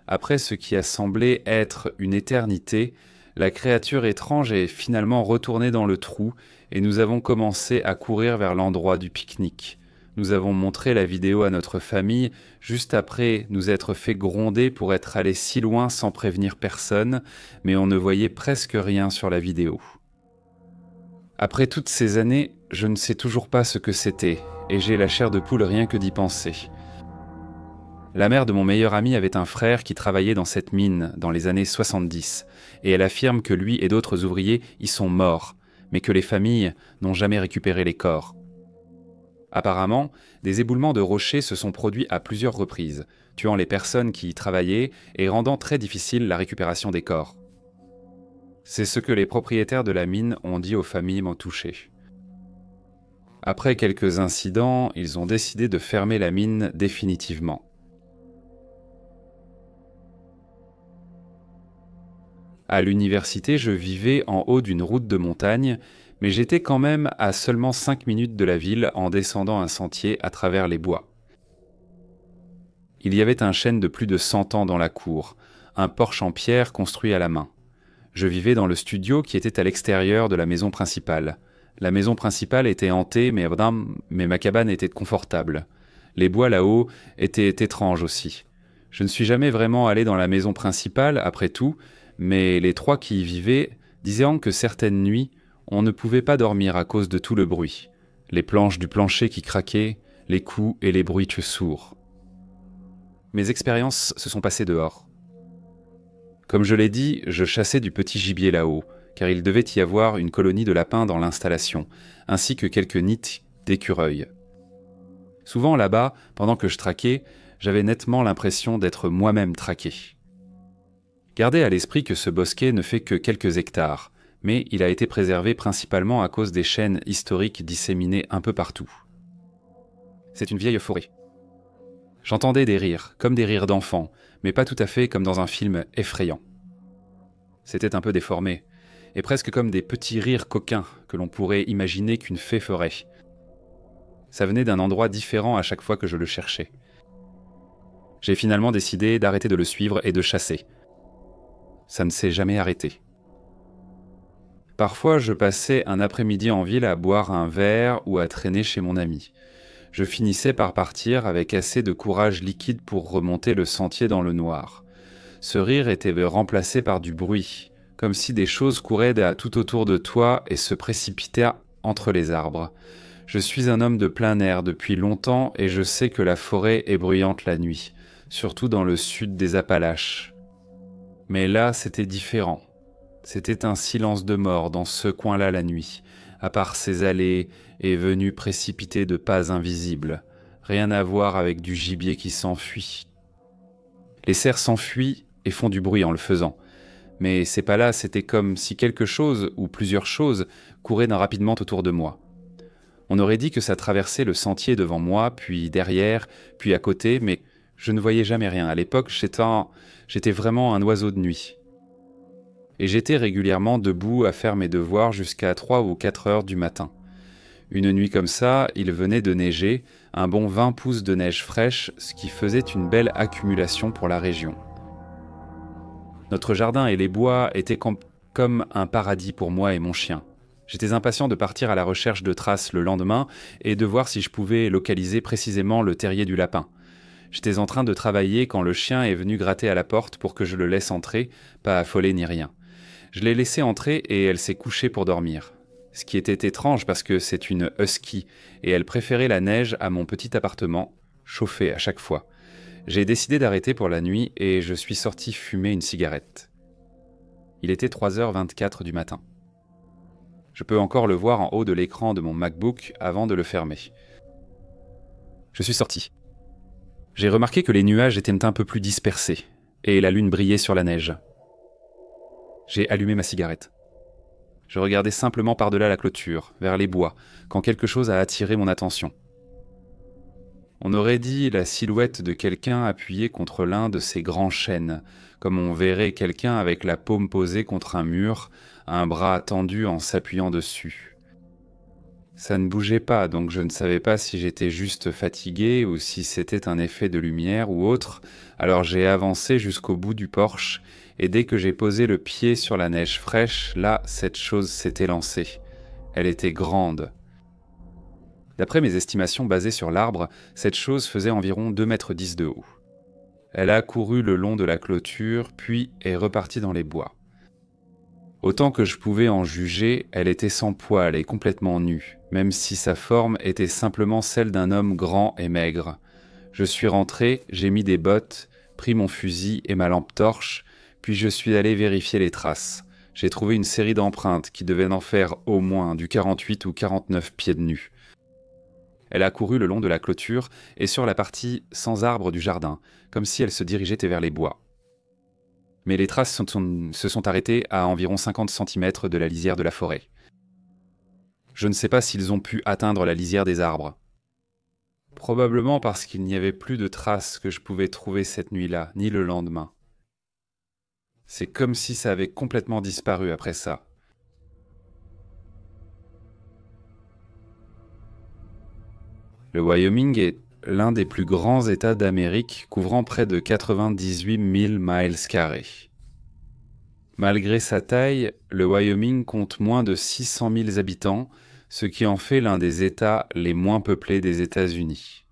Après ce qui a semblé être une éternité, la créature étrange est finalement retournée dans le trou et nous avons commencé à courir vers l'endroit du pique-nique. Nous avons montré la vidéo à notre famille juste après nous être fait gronder pour être allés si loin sans prévenir personne, mais on ne voyait presque rien sur la vidéo. Après toutes ces années, je ne sais toujours pas ce que c'était et j'ai la chair de poule rien que d'y penser. La mère de mon meilleur ami avait un frère qui travaillait dans cette mine dans les années 70, et elle affirme que lui et d'autres ouvriers y sont morts, mais que les familles n'ont jamais récupéré les corps. Apparemment, des éboulements de rochers se sont produits à plusieurs reprises, tuant les personnes qui y travaillaient et rendant très difficile la récupération des corps. C'est ce que les propriétaires de la mine ont dit aux familles touchées. Après quelques incidents, ils ont décidé de fermer la mine définitivement. À l'université, je vivais en haut d'une route de montagne, mais j'étais quand même à seulement 5 minutes de la ville en descendant un sentier à travers les bois. Il y avait un chêne de plus de 100 ans dans la cour, un porche en pierre construit à la main. Je vivais dans le studio qui était à l'extérieur de la maison principale. La maison principale était hantée, mais ma cabane était confortable. Les bois là-haut étaient étranges aussi. Je ne suis jamais vraiment allé dans la maison principale, après tout, mais les trois qui y vivaient disaient que certaines nuits, on ne pouvait pas dormir à cause de tout le bruit. Les planches du plancher qui craquaient, les coups et les bruits sourds. Mes expériences se sont passées dehors. Comme je l'ai dit, je chassais du petit gibier là-haut, car il devait y avoir une colonie de lapins dans l'installation, ainsi que quelques nids d'écureuils. Souvent là-bas, pendant que je traquais, j'avais nettement l'impression d'être moi-même traqué. Gardez à l'esprit que ce bosquet ne fait que quelques hectares, mais il a été préservé principalement à cause des chênes historiques disséminés un peu partout. C'est une vieille forêt. J'entendais des rires, comme des rires d'enfants, mais pas tout à fait comme dans un film effrayant. C'était un peu déformé, et presque comme des petits rires coquins que l'on pourrait imaginer qu'une fée ferait. Ça venait d'un endroit différent à chaque fois que je le cherchais. J'ai finalement décidé d'arrêter de le suivre et de chasser. Ça ne s'est jamais arrêté. Parfois, je passais un après-midi en ville à boire un verre ou à traîner chez mon ami. Je finissais par partir avec assez de courage liquide pour remonter le sentier dans le noir. Ce rire était remplacé par du bruit, comme si des choses couraient tout autour de toi et se précipitaient entre les arbres. Je suis un homme de plein air depuis longtemps et je sais que la forêt est bruyante la nuit, surtout dans le sud des Appalaches. Mais là, c'était différent. C'était un silence de mort dans ce coin-là la nuit, à part ces allées et venues précipitées de pas invisibles. Rien à voir avec du gibier qui s'enfuit. Les cerfs s'enfuient et font du bruit en le faisant. Mais ces pas-là, c'était comme si quelque chose, ou plusieurs choses, couraient rapidement autour de moi. On aurait dit que ça traversait le sentier devant moi, puis derrière, puis à côté, mais je ne voyais jamais rien. À l'époque, j'étais vraiment un oiseau de nuit. Et j'étais régulièrement debout à faire mes devoirs jusqu'à 3 ou 4 heures du matin. Une nuit comme ça, il venait de neiger, un bon 20 pouces de neige fraîche, ce qui faisait une belle accumulation pour la région. Notre jardin et les bois étaient comme un paradis pour moi et mon chien. J'étais impatient de partir à la recherche de traces le lendemain et de voir si je pouvais localiser précisément le terrier du lapin. J'étais en train de travailler quand le chien est venu gratter à la porte pour que je le laisse entrer, pas affolé ni rien. Je l'ai laissée entrer et elle s'est couchée pour dormir. Ce qui était étrange parce que c'est une husky et elle préférait la neige à mon petit appartement, chauffé à chaque fois. J'ai décidé d'arrêter pour la nuit et je suis sorti fumer une cigarette. Il était 3h24 du matin. Je peux encore le voir en haut de l'écran de mon MacBook avant de le fermer. Je suis sorti. J'ai remarqué que les nuages étaient un peu plus dispersés et la lune brillait sur la neige. J'ai allumé ma cigarette. Je regardais simplement par-delà la clôture, vers les bois, quand quelque chose a attiré mon attention. On aurait dit la silhouette de quelqu'un appuyé contre l'un de ces grands chênes, comme on verrait quelqu'un avec la paume posée contre un mur, un bras tendu en s'appuyant dessus. Ça ne bougeait pas, donc je ne savais pas si j'étais juste fatigué ou si c'était un effet de lumière ou autre, alors j'ai avancé jusqu'au bout du porche, et dès que j'ai posé le pied sur la neige fraîche, là, cette chose s'était lancée. Elle était grande. D'après mes estimations basées sur l'arbre, cette chose faisait environ 2,10 mètres de haut. Elle a couru le long de la clôture, puis est repartie dans les bois. Autant que je pouvais en juger, elle était sans poils et complètement nue, même si sa forme était simplement celle d'un homme grand et maigre. Je suis rentré, j'ai mis des bottes, pris mon fusil et ma lampe torche, puis je suis allé vérifier les traces. J'ai trouvé une série d'empreintes qui devaient en faire au moins du 48 ou 49 pieds de nu. Elle a couru le long de la clôture et sur la partie sans arbre du jardin, comme si elle se dirigeait vers les bois. Mais les traces se sont arrêtées à environ 50 cm de la lisière de la forêt. Je ne sais pas s'ils ont pu atteindre la lisière des arbres. Probablement parce qu'il n'y avait plus de traces que je pouvais trouver cette nuit-là, ni le lendemain. C'est comme si ça avait complètement disparu après ça. Le Wyoming est l'un des plus grands États d'Amérique, couvrant près de 98 000 miles carrés. Malgré sa taille, le Wyoming compte moins de 600 000 habitants, ce qui en fait l'un des États les moins peuplés des États-Unis.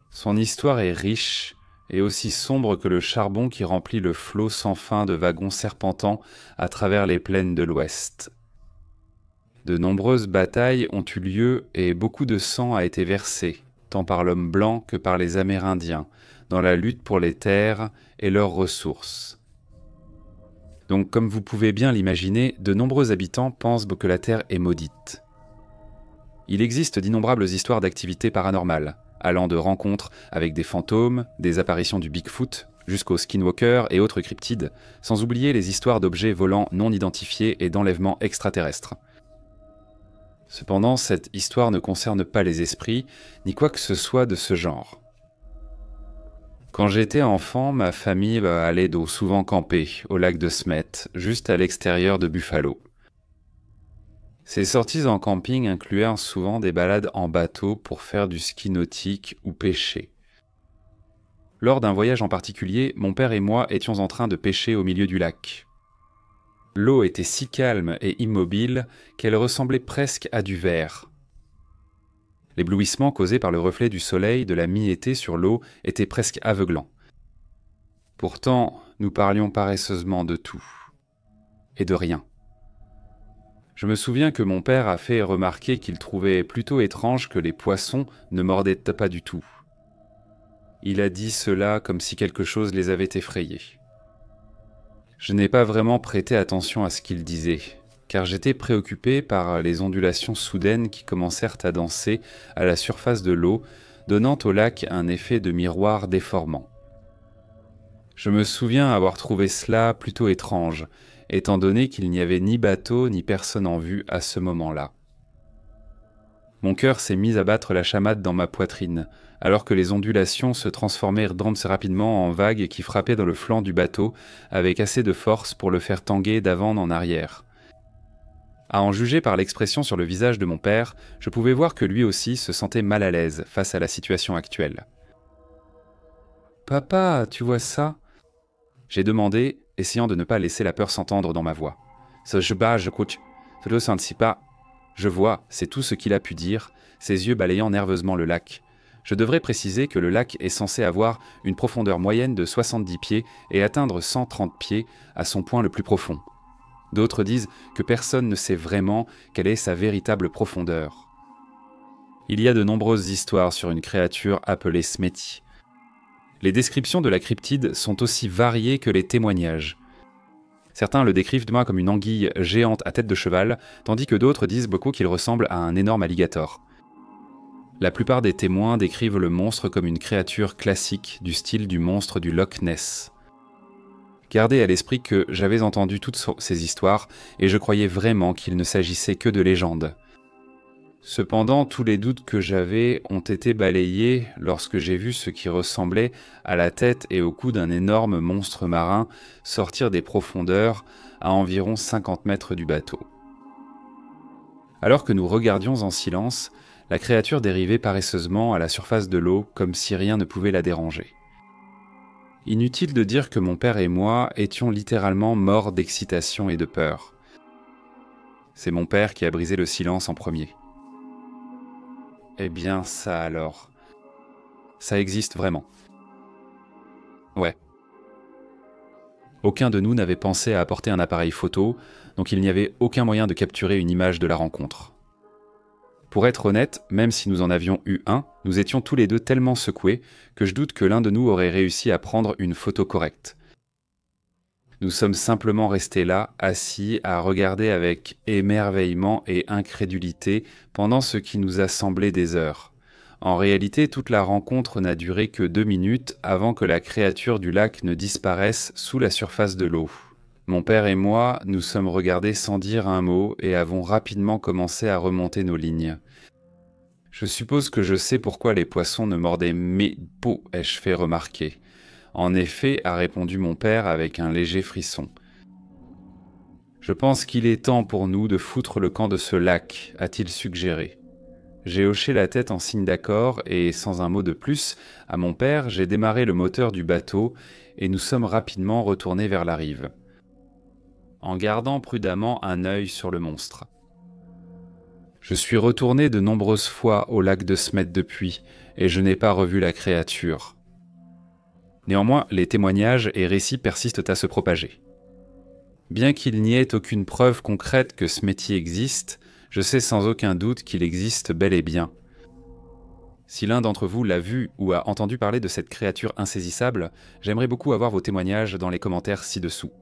Son histoire est riche et aussi sombre que le charbon qui remplit le flot sans fin de wagons serpentants à travers les plaines de l'Ouest. De nombreuses batailles ont eu lieu et beaucoup de sang a été versé, tant par l'homme blanc que par les Amérindiens, dans la lutte pour les terres et leurs ressources. Donc, comme vous pouvez bien l'imaginer, de nombreux habitants pensent que la Terre est maudite. Il existe d'innombrables histoires d'activités paranormales, allant de rencontres avec des fantômes, des apparitions du Bigfoot, jusqu'aux skinwalkers et autres cryptides, sans oublier les histoires d'objets volants non identifiés et d'enlèvements extraterrestres. Cependant, cette histoire ne concerne pas les esprits, ni quoi que ce soit de ce genre. Quand j'étais enfant, ma famille allait souvent camper au lac de Smet, juste à l'extérieur de Buffalo. Ces sorties en camping incluaient souvent des balades en bateau pour faire du ski nautique ou pêcher. Lors d'un voyage en particulier, mon père et moi étions en train de pêcher au milieu du lac. L'eau était si calme et immobile qu'elle ressemblait presque à du verre. L'éblouissement causé par le reflet du soleil de la mi-été sur l'eau était presque aveuglant. Pourtant, nous parlions paresseusement de tout. Et de rien. Je me souviens que mon père a fait remarquer qu'il trouvait plutôt étrange que les poissons ne mordaient pas du tout. Il a dit cela comme si quelque chose les avait effrayés. Je n'ai pas vraiment prêté attention à ce qu'il disait, car j'étais préoccupé par les ondulations soudaines qui commencèrent à danser à la surface de l'eau, donnant au lac un effet de miroir déformant. Je me souviens avoir trouvé cela plutôt étrange, étant donné qu'il n'y avait ni bateau ni personne en vue à ce moment-là. Mon cœur s'est mis à battre la chamade dans ma poitrine, alors que les ondulations se transformèrent rapidement en vagues qui frappaient dans le flanc du bateau avec assez de force pour le faire tanguer d'avant en arrière. À en juger par l'expression sur le visage de mon père, je pouvais voir que lui aussi se sentait mal à l'aise face à la situation actuelle. « Papa, tu vois ça ?» J'ai demandé, essayant de ne pas laisser la peur s'entendre dans ma voix. « Je vois, c'est tout ce qu'il a pu dire, ses yeux balayant nerveusement le lac. Je devrais préciser que le lac est censé avoir une profondeur moyenne de 70 pieds et atteindre 130 pieds à son point le plus profond. D'autres disent que personne ne sait vraiment quelle est sa véritable profondeur. Il y a de nombreuses histoires sur une créature appelée Sméti. Les descriptions de la cryptide sont aussi variées que les témoignages. Certains le décrivent comme une anguille géante à tête de cheval, tandis que d'autres disent beaucoup qu'il ressemble à un énorme alligator. La plupart des témoins décrivent le monstre comme une créature classique du style du monstre du Loch Ness. Gardez à l'esprit que j'avais entendu toutes ces histoires et je croyais vraiment qu'il ne s'agissait que de légendes. Cependant, tous les doutes que j'avais ont été balayés lorsque j'ai vu ce qui ressemblait à la tête et au cou d'un énorme monstre marin sortir des profondeurs à environ 50 mètres du bateau. Alors que nous regardions en silence, la créature dérivait paresseusement à la surface de l'eau comme si rien ne pouvait la déranger. Inutile de dire que mon père et moi étions littéralement morts d'excitation et de peur. C'est mon père qui a brisé le silence en premier. Eh bien, ça alors. Ça existe vraiment. Ouais. Aucun de nous n'avait pensé à apporter un appareil photo, donc il n'y avait aucun moyen de capturer une image de la rencontre. Pour être honnête, même si nous en avions eu un, nous étions tous les deux tellement secoués que je doute que l'un de nous aurait réussi à prendre une photo correcte. Nous sommes simplement restés là, assis, à regarder avec émerveillement et incrédulité pendant ce qui nous a semblé des heures. En réalité, toute la rencontre n'a duré que 2 minutes avant que la créature du lac ne disparaisse sous la surface de l'eau. Mon père et moi nous sommes regardés sans dire un mot et avons rapidement commencé à remonter nos lignes. Je suppose que je sais pourquoi les poissons ne mordaient mes peaux, ai-je fait remarquer. En effet, a répondu mon père avec un léger frisson. Je pense qu'il est temps pour nous de foutre le camp de ce lac, a-t-il suggéré. J'ai hoché la tête en signe d'accord et, sans un mot de plus, à mon père, j'ai démarré le moteur du bateau et nous sommes rapidement retournés vers la rive, en gardant prudemment un œil sur le monstre. Je suis retourné de nombreuses fois au lac de Smet depuis, et je n'ai pas revu la créature. Néanmoins, les témoignages et récits persistent à se propager. Bien qu'il n'y ait aucune preuve concrète que Sméti existe, je sais sans aucun doute qu'il existe bel et bien. Si l'un d'entre vous l'a vu ou a entendu parler de cette créature insaisissable, j'aimerais beaucoup avoir vos témoignages dans les commentaires ci-dessous.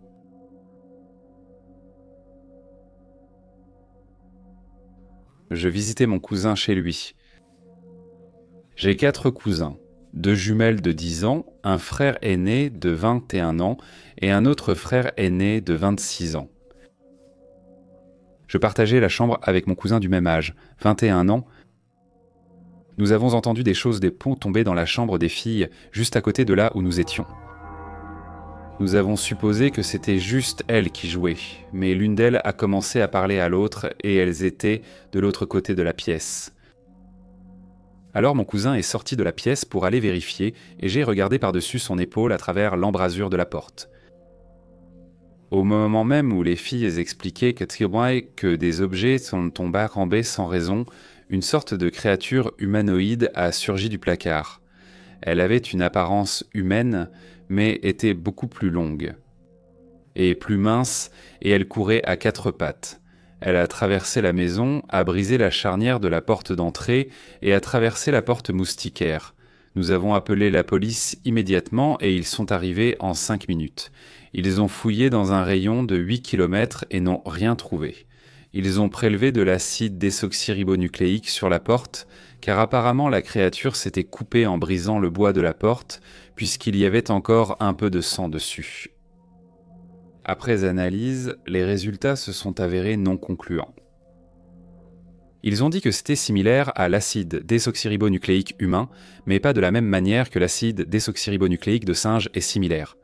Je visitais mon cousin chez lui. J'ai 4 cousins, 2 jumelles de 10 ans, un frère aîné de 21 ans et un autre frère aîné de 26 ans. Je partageais la chambre avec mon cousin du même âge, 21 ans. Nous avons entendu des choses des ponts tomber dans la chambre des filles, juste à côté de là où nous étions. Nous avons supposé que c'était juste elles qui jouaient, mais l'une d'elles a commencé à parler à l'autre et elles étaient de l'autre côté de la pièce. Alors mon cousin est sorti de la pièce pour aller vérifier et j'ai regardé par-dessus son épaule à travers l'embrasure de la porte. Au moment même où les filles expliquaient que des objets sont tombés sans raison, une sorte de créature humanoïde a surgi du placard. Elle avait une apparence humaine, mais était beaucoup plus longue et plus mince, et elle courait à 4 pattes. Elle a traversé la maison, a brisé la charnière de la porte d'entrée et a traversé la porte moustiquaire. Nous avons appelé la police immédiatement et ils sont arrivés en 5 minutes. Ils ont fouillé dans un rayon de 8 km et n'ont rien trouvé. Ils ont prélevé de l'acide désoxyribonucléique sur la porte, car apparemment la créature s'était coupée en brisant le bois de la porte, puisqu'il y avait encore un peu de sang dessus. Après analyse, les résultats se sont avérés non concluants. Ils ont dit que c'était similaire à l'acide désoxyribonucléique humain, mais pas de la même manière que l'acide désoxyribonucléique de singe est similaire.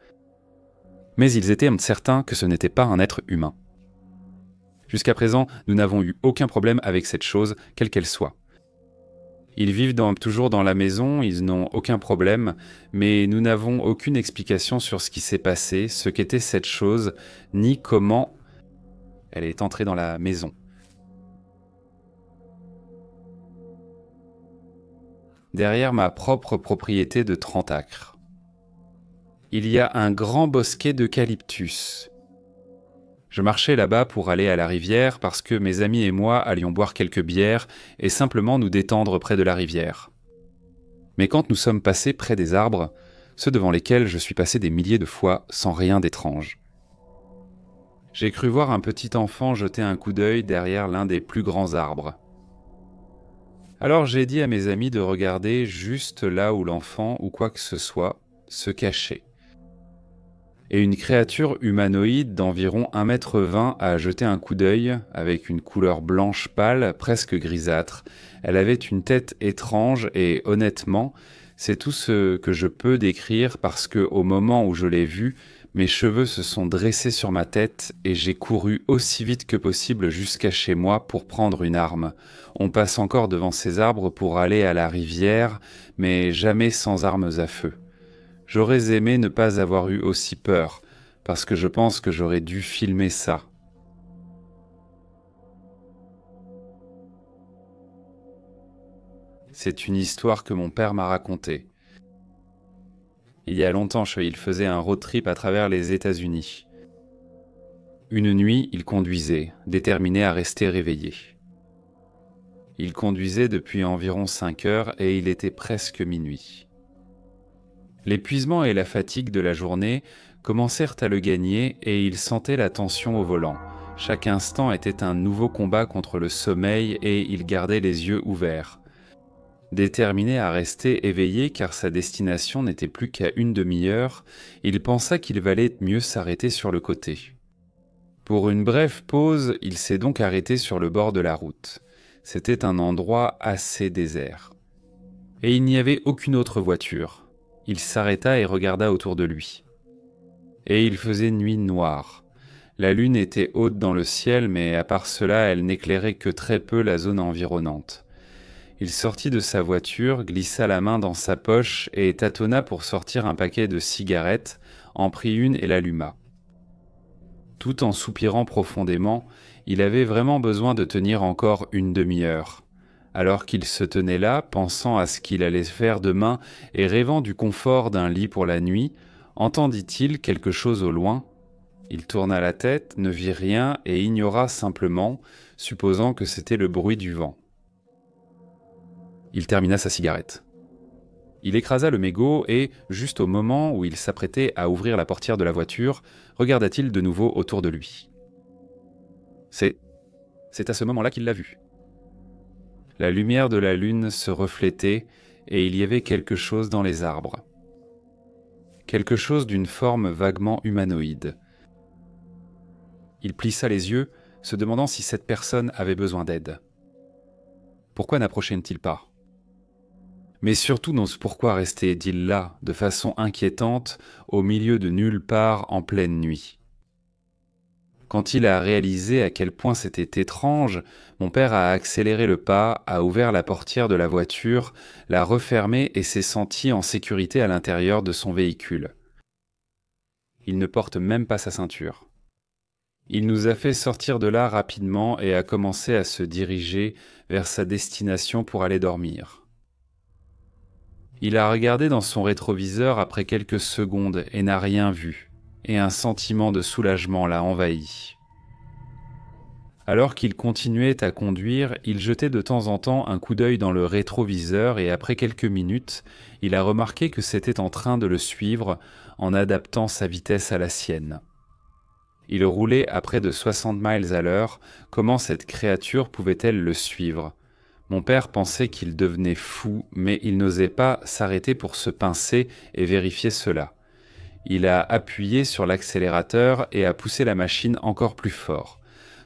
Mais ils étaient certains que ce n'était pas un être humain. Jusqu'à présent, nous n'avons eu aucun problème avec cette chose, quelle qu'elle soit. Ils vivent toujours dans la maison, ils n'ont aucun problème, mais nous n'avons aucune explication sur ce qui s'est passé, ce qu'était cette chose, ni comment elle est entrée dans la maison. Derrière ma propre propriété de 30 acres, il y a un grand bosquet d'eucalyptus. Je marchais là-bas pour aller à la rivière parce que mes amis et moi allions boire quelques bières et simplement nous détendre près de la rivière. Mais quand nous sommes passés près des arbres, ceux devant lesquels je suis passé des milliers de fois sans rien d'étrange, j'ai cru voir un petit enfant jeter un coup d'œil derrière l'un des plus grands arbres. Alors j'ai dit à mes amis de regarder juste là où l'enfant ou quoi que ce soit se cachait. Et une créature humanoïde d'environ 1,20 m a jeté un coup d'œil avec une couleur blanche pâle, presque grisâtre. Elle avait une tête étrange et honnêtement, c'est tout ce que je peux décrire parce que au moment où je l'ai vue, mes cheveux se sont dressés sur ma tête et j'ai couru aussi vite que possible jusqu'à chez moi pour prendre une arme. On passe encore devant ces arbres pour aller à la rivière, mais jamais sans armes à feu. J'aurais aimé ne pas avoir eu aussi peur, parce que je pense que j'aurais dû filmer ça. C'est une histoire que mon père m'a racontée. Il y a longtemps, il faisait un road trip à travers les États-Unis. Une nuit, il conduisait, déterminé à rester réveillé. Il conduisait depuis environ 5 heures et il était presque minuit. L'épuisement et la fatigue de la journée commencèrent à le gagner et il sentait la tension au volant. Chaque instant était un nouveau combat contre le sommeil et il gardait les yeux ouverts. Déterminé à rester éveillé car sa destination n'était plus qu'à une demi-heure, il pensa qu'il valait mieux s'arrêter sur le côté. Pour une brève pause, il s'est donc arrêté sur le bord de la route. C'était un endroit assez désert. Et il n'y avait aucune autre voiture. Il s'arrêta et regarda autour de lui. Et il faisait nuit noire. La lune était haute dans le ciel, mais à part cela, elle n'éclairait que très peu la zone environnante. Il sortit de sa voiture, glissa la main dans sa poche et tâtonna pour sortir un paquet de cigarettes, en prit une et l'alluma. Tout en soupirant profondément, Il avait vraiment besoin de tenir encore une demi-heure. Alors qu'il se tenait là, pensant à ce qu'il allait faire demain et rêvant du confort d'un lit pour la nuit, entendit-il quelque chose au loin? Il tourna la tête, ne vit rien et ignora simplement, supposant que c'était le bruit du vent. Il termina sa cigarette. Il écrasa le mégot et, juste au moment où il s'apprêtait à ouvrir la portière de la voiture, regarda-t-il de nouveau autour de lui. C'est à ce moment-là qu'il l'a vu. La lumière de la lune se reflétait et il y avait quelque chose dans les arbres. Quelque chose d'une forme vaguement humanoïde. Il plissa les yeux, se demandant si cette personne avait besoin d'aide. Pourquoi n'approchait-il pas? Mais surtout, pourquoi restait-il là, de façon inquiétante, au milieu de nulle part en pleine nuit? Quand il a réalisé à quel point c'était étrange, mon père a accéléré le pas, a ouvert la portière de la voiture, l'a refermée et s'est senti en sécurité à l'intérieur de son véhicule. Il ne porte même pas sa ceinture. Il nous a fait sortir de là rapidement et a commencé à se diriger vers sa destination pour aller dormir. Il a regardé dans son rétroviseur après quelques secondes et n'a rien vu, et un sentiment de soulagement l'a envahi. Alors qu'il continuait à conduire, il jetait de temps en temps un coup d'œil dans le rétroviseur et après quelques minutes, il a remarqué que c'était en train de le suivre en adaptant sa vitesse à la sienne. Il roulait à près de 60 miles à l'heure, comment cette créature pouvait-elle le suivre? Mon père pensait qu'il devenait fou, mais il n'osait pas s'arrêter pour se pincer et vérifier cela. Il a appuyé sur l'accélérateur et a poussé la machine encore plus fort.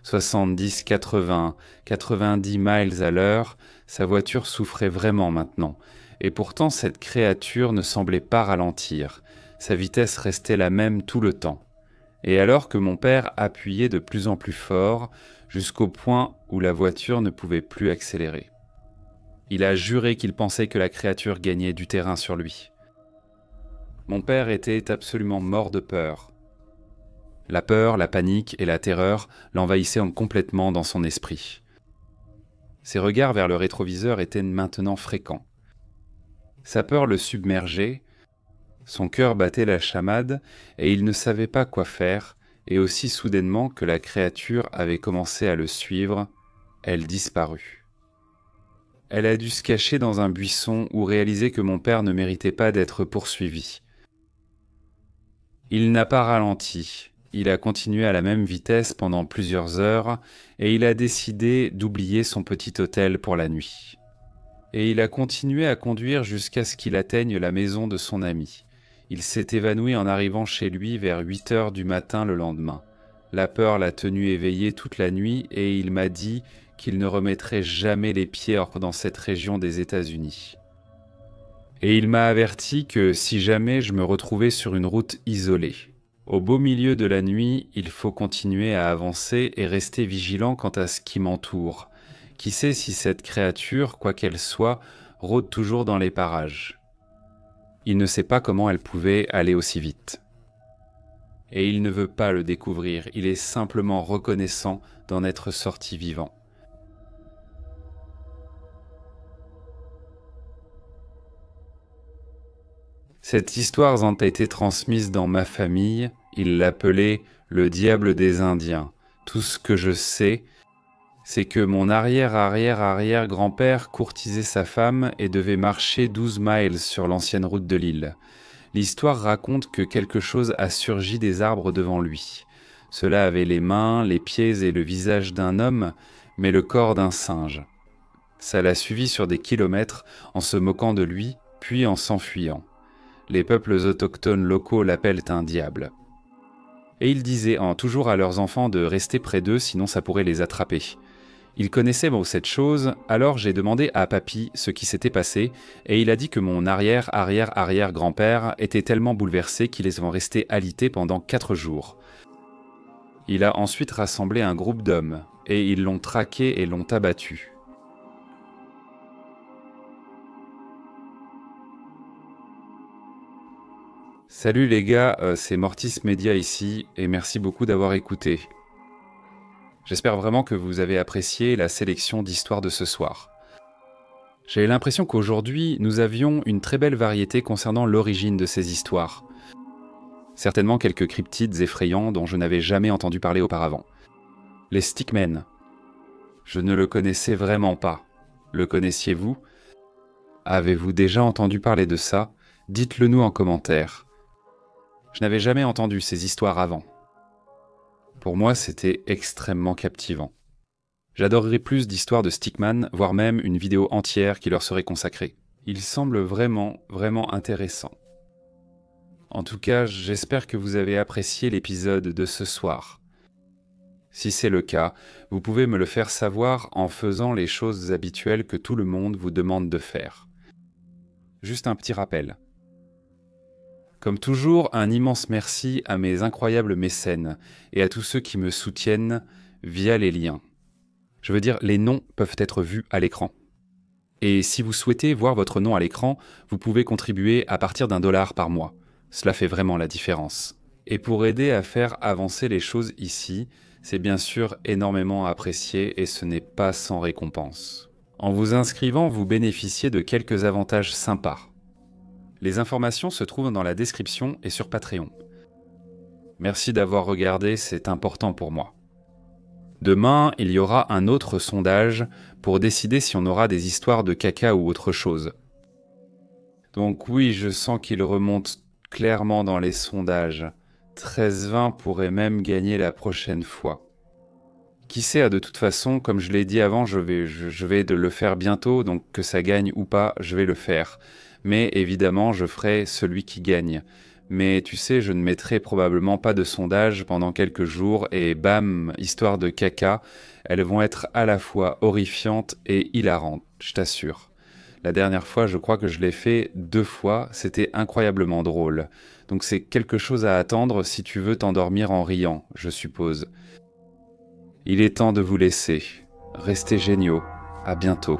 70, 80, 90 miles à l'heure, sa voiture souffrait vraiment maintenant. Et pourtant, cette créature ne semblait pas ralentir. Sa vitesse restait la même tout le temps. Et alors que mon père appuyait de plus en plus fort, jusqu'au point où la voiture ne pouvait plus accélérer. Il a juré qu'il pensait que la créature gagnait du terrain sur lui. Mon père était absolument mort de peur. La peur, la panique et la terreur l'envahissaient complètement dans son esprit. Ses regards vers le rétroviseur étaient maintenant fréquents. Sa peur le submergeait, son cœur battait la chamade et il ne savait pas quoi faire, et aussi soudainement que la créature avait commencé à le suivre, elle disparut. Elle a dû se cacher dans un buisson ou réaliser que mon père ne méritait pas d'être poursuivi. Il n'a pas ralenti, il a continué à la même vitesse pendant plusieurs heures et il a décidé d'oublier son petit hôtel pour la nuit. Et il a continué à conduire jusqu'à ce qu'il atteigne la maison de son ami. Il s'est évanoui en arrivant chez lui vers 8 heures du matin le lendemain. La peur l'a tenu éveillé toute la nuit et il m'a dit qu'il ne remettrait jamais les pieds hors dans cette région des États-Unis. Et il m'a averti que si jamais je me retrouvais sur une route isolée, au beau milieu de la nuit, il faut continuer à avancer et rester vigilant quant à ce qui m'entoure. Qui sait si cette créature, quoi qu'elle soit, rôde toujours dans les parages. Il ne sait pas comment elle pouvait aller aussi vite. Et il ne veut pas le découvrir, il est simplement reconnaissant d'en être sorti vivant. Cette histoire a été transmise dans ma famille, ils l'appelaient le diable des Indiens. Tout ce que je sais, c'est que mon arrière-arrière-arrière-grand-père courtisait sa femme et devait marcher 12 miles sur l'ancienne route de l'île. L'histoire raconte que quelque chose a surgi des arbres devant lui. Cela avait les mains, les pieds et le visage d'un homme, mais le corps d'un singe. Ça l'a suivi sur des kilomètres en se moquant de lui, puis en s'enfuyant. Les peuples autochtones locaux l'appellent un diable. Et ils disaient toujours à leurs enfants de rester près d'eux, sinon ça pourrait les attraper. Ils connaissaient cette chose, alors j'ai demandé à papy ce qui s'était passé, et il a dit que mon arrière-arrière-arrière-grand-père était tellement bouleversé qu'il est resté alité pendant 4 jours. Il a ensuite rassemblé un groupe d'hommes, et ils l'ont traqué et l'ont abattu. Salut les gars, c'est Mortis Media ici, et merci beaucoup d'avoir écouté. J'espère vraiment que vous avez apprécié la sélection d'histoires de ce soir. J'ai l'impression qu'aujourd'hui, nous avions une très belle variété concernant l'origine de ces histoires. Certainement quelques cryptides effrayants dont je n'avais jamais entendu parler auparavant. Les stickmen. Je ne le connaissais vraiment pas. Le connaissiez-vous ? Avez-vous déjà entendu parler de ça ? Dites-le nous en commentaire. Je n'avais jamais entendu ces histoires avant. Pour moi, c'était extrêmement captivant. J'adorerais plus d'histoires de stickman, voire même une vidéo entière qui leur serait consacrée. Il semble vraiment, vraiment intéressant. En tout cas, j'espère que vous avez apprécié l'épisode de ce soir. Si c'est le cas, vous pouvez me le faire savoir en faisant les choses habituelles que tout le monde vous demande de faire. Juste un petit rappel. Comme toujours, un immense merci à mes incroyables mécènes et à tous ceux qui me soutiennent via les liens. Je veux dire, les noms peuvent être vus à l'écran. Et si vous souhaitez voir votre nom à l'écran, vous pouvez contribuer à partir d'$1 par mois. Cela fait vraiment la différence. Et pour aider à faire avancer les choses ici, c'est bien sûr énormément apprécié et ce n'est pas sans récompense. En vous inscrivant, vous bénéficiez de quelques avantages sympas. Les informations se trouvent dans la description et sur Patreon. Merci d'avoir regardé, c'est important pour moi. Demain, il y aura un autre sondage pour décider si on aura des histoires de caca ou autre chose. Donc oui, je sens qu'il remonte clairement dans les sondages. 13-20 pourrait même gagner la prochaine fois. Qui sait, de toute façon, comme je l'ai dit avant, je vais le faire bientôt, donc que ça gagne ou pas, je vais le faire. Mais évidemment, je ferai celui qui gagne. Mais tu sais, je ne mettrai probablement pas de sondage pendant quelques jours et bam, histoire de caca, elles vont être à la fois horrifiantes et hilarantes, je t'assure. La dernière fois, je crois que je l'ai fait 2 fois, c'était incroyablement drôle. Donc c'est quelque chose à attendre si tu veux t'endormir en riant, je suppose. Il est temps de vous laisser. Restez géniaux. À bientôt.